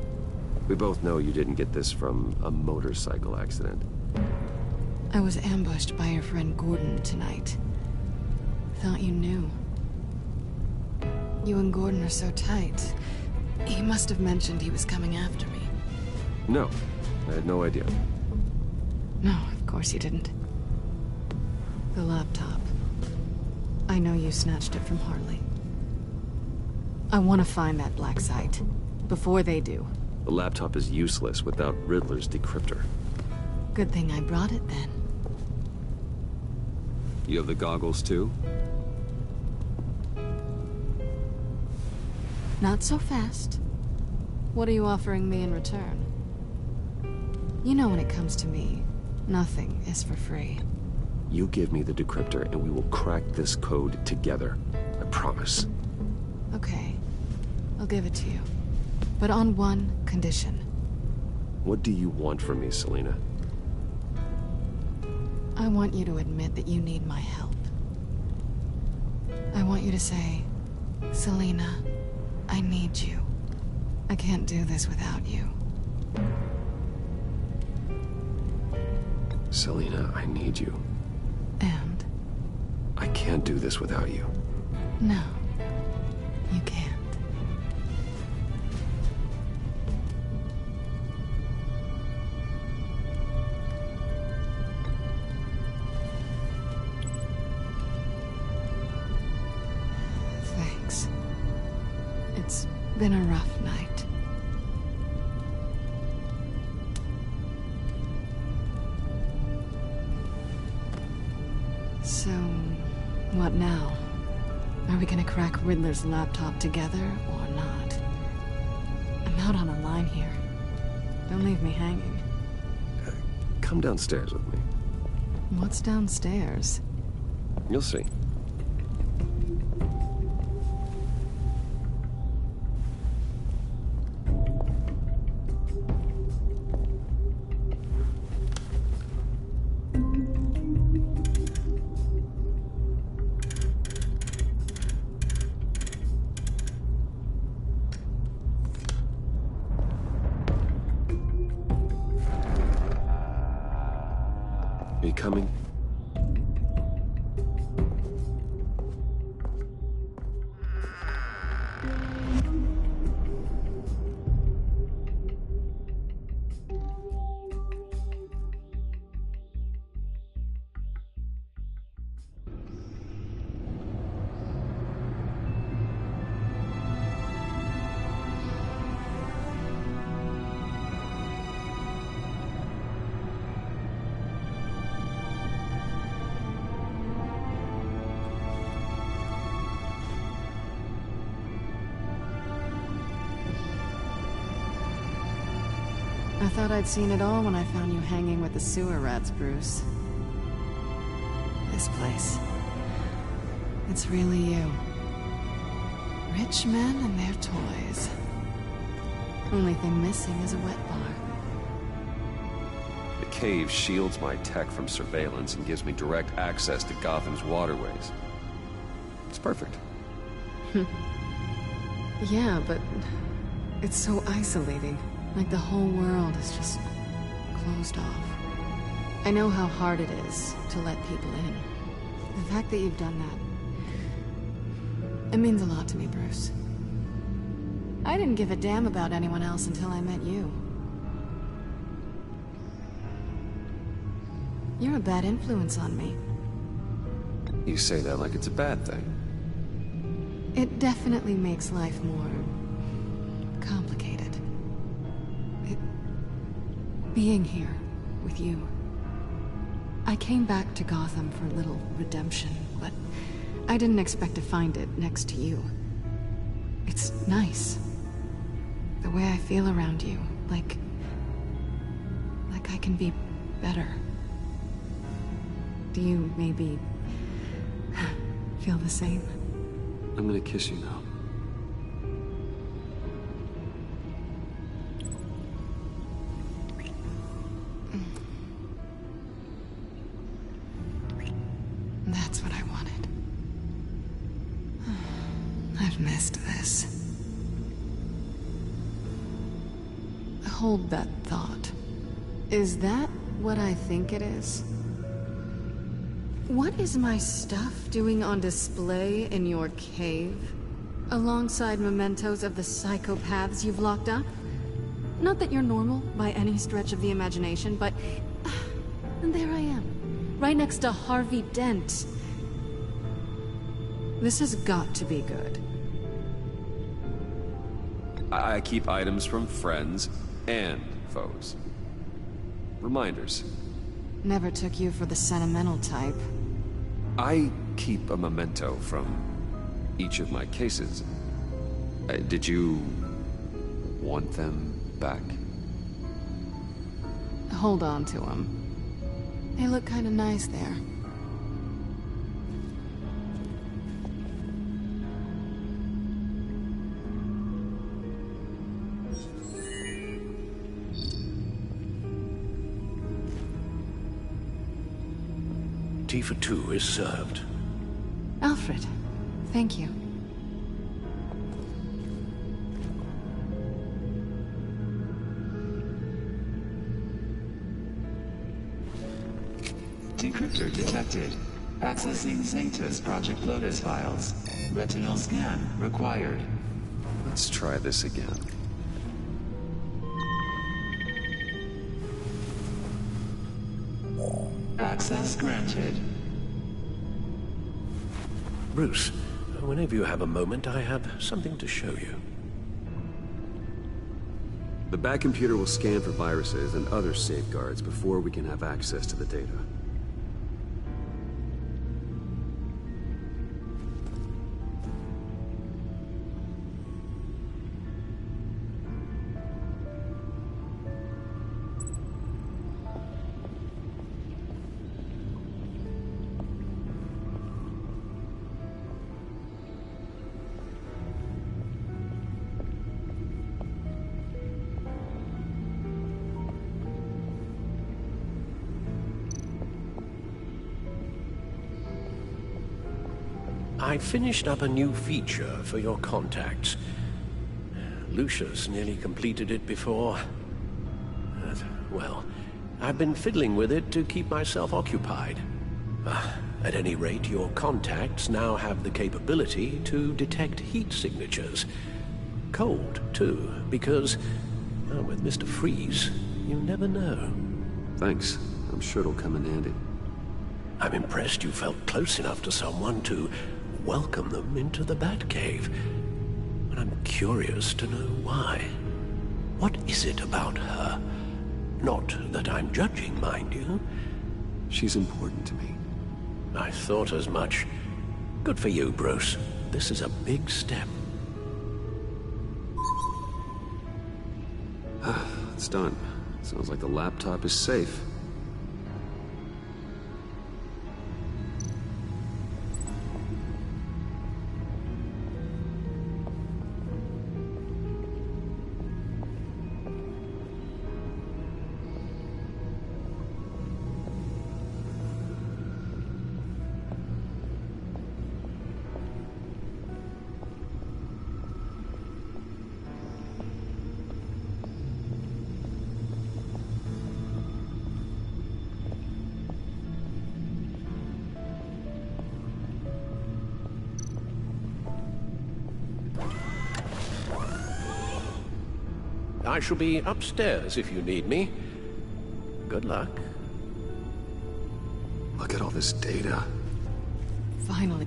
We both know you didn't get this from a motorcycle accident. I was ambushed by your friend Gordon tonight. Thought you knew. You and Gordon are so tight. He must have mentioned he was coming after me. No, I had no idea. No, of course you didn't. The laptop. I know you snatched it from Harley. I want to find that black site. Before they do. The laptop is useless without Riddler's decryptor. Good thing I brought it then. You have the goggles too? Not so fast. What are you offering me in return? You know when it comes to me, nothing is for free. You give me the decryptor and we will crack this code together. I promise. Okay. I'll give it to you. But on one condition. What do you want from me, Selina? I want you to admit that you need my help. I want you to say, Selina, I need you. I can't do this without you. Selina, I need you. And? I can't do this without you. No, you can't. Thanks. It's been a rough night. So, what now? Are we gonna crack Riddler's laptop together, or not? I'm out on a line here. Don't leave me hanging. Come downstairs with me. What's downstairs? You'll see. me coming? I thought I'd seen it all when I found you hanging with the sewer rats, Bruce. This place. It's really you. Rich men and their toys. Only thing missing is a wet bar. The cave shields my tech from surveillance and gives me direct access to Gotham's waterways. It's perfect. Yeah, but it's so isolating. Like the whole world is just closed off. I know how hard it is to let people in. The fact that you've done that, it means a lot to me, Bruce. I didn't give a damn about anyone else until I met you. You're a bad influence on me. You say that like it's a bad thing. It definitely makes life more complicated. Being here with you. I came back to Gotham for a little redemption, but I didn't expect to find it next to you. It's nice. The way I feel around you, like I can be better. Do you maybe feel the same? I'm gonna kiss you now. That's what I wanted. I've missed this. Hold that thought. Is that what I think it is? What is my stuff doing on display in your cave? Alongside mementos of the psychopaths you've locked up? Not that you're normal by any stretch of the imagination, but... and there I am, right next to Harvey Dent. This has got to be good. I keep items from friends and foes. Reminders. Never took you for the sentimental type. I keep a memento from each of my cases. Did you want them back? Hold on to them. They look kind of nice there. Tea for two is served. Alfred, thank you. Decryptor detected. Accessing Zeta's Project Lotus files. Retinal scan required. Let's try this again. Access granted. Bruce, whenever you have a moment, I have something to show you. The Bat computer will scan for viruses and other safeguards before we can have access to the data. I finished up a new feature for your contacts. Lucius nearly completed it before. Well, I've been fiddling with it to keep myself occupied. At any rate, your contacts now have the capability to detect heat signatures. Cold, too, because, well, with Mr. Freeze, you never know. Thanks. I'm sure it'll come in handy. I'm impressed you felt close enough to someone to welcome them into the Batcave. And I'm curious to know why. What is it about her? Not that I'm judging, mind you. She's important to me. I thought as much. Good for you, Bruce. This is a big step. It's done. Sounds like the laptop is safe. I shall be upstairs if you need me. Good luck. Look at all this data. Finally.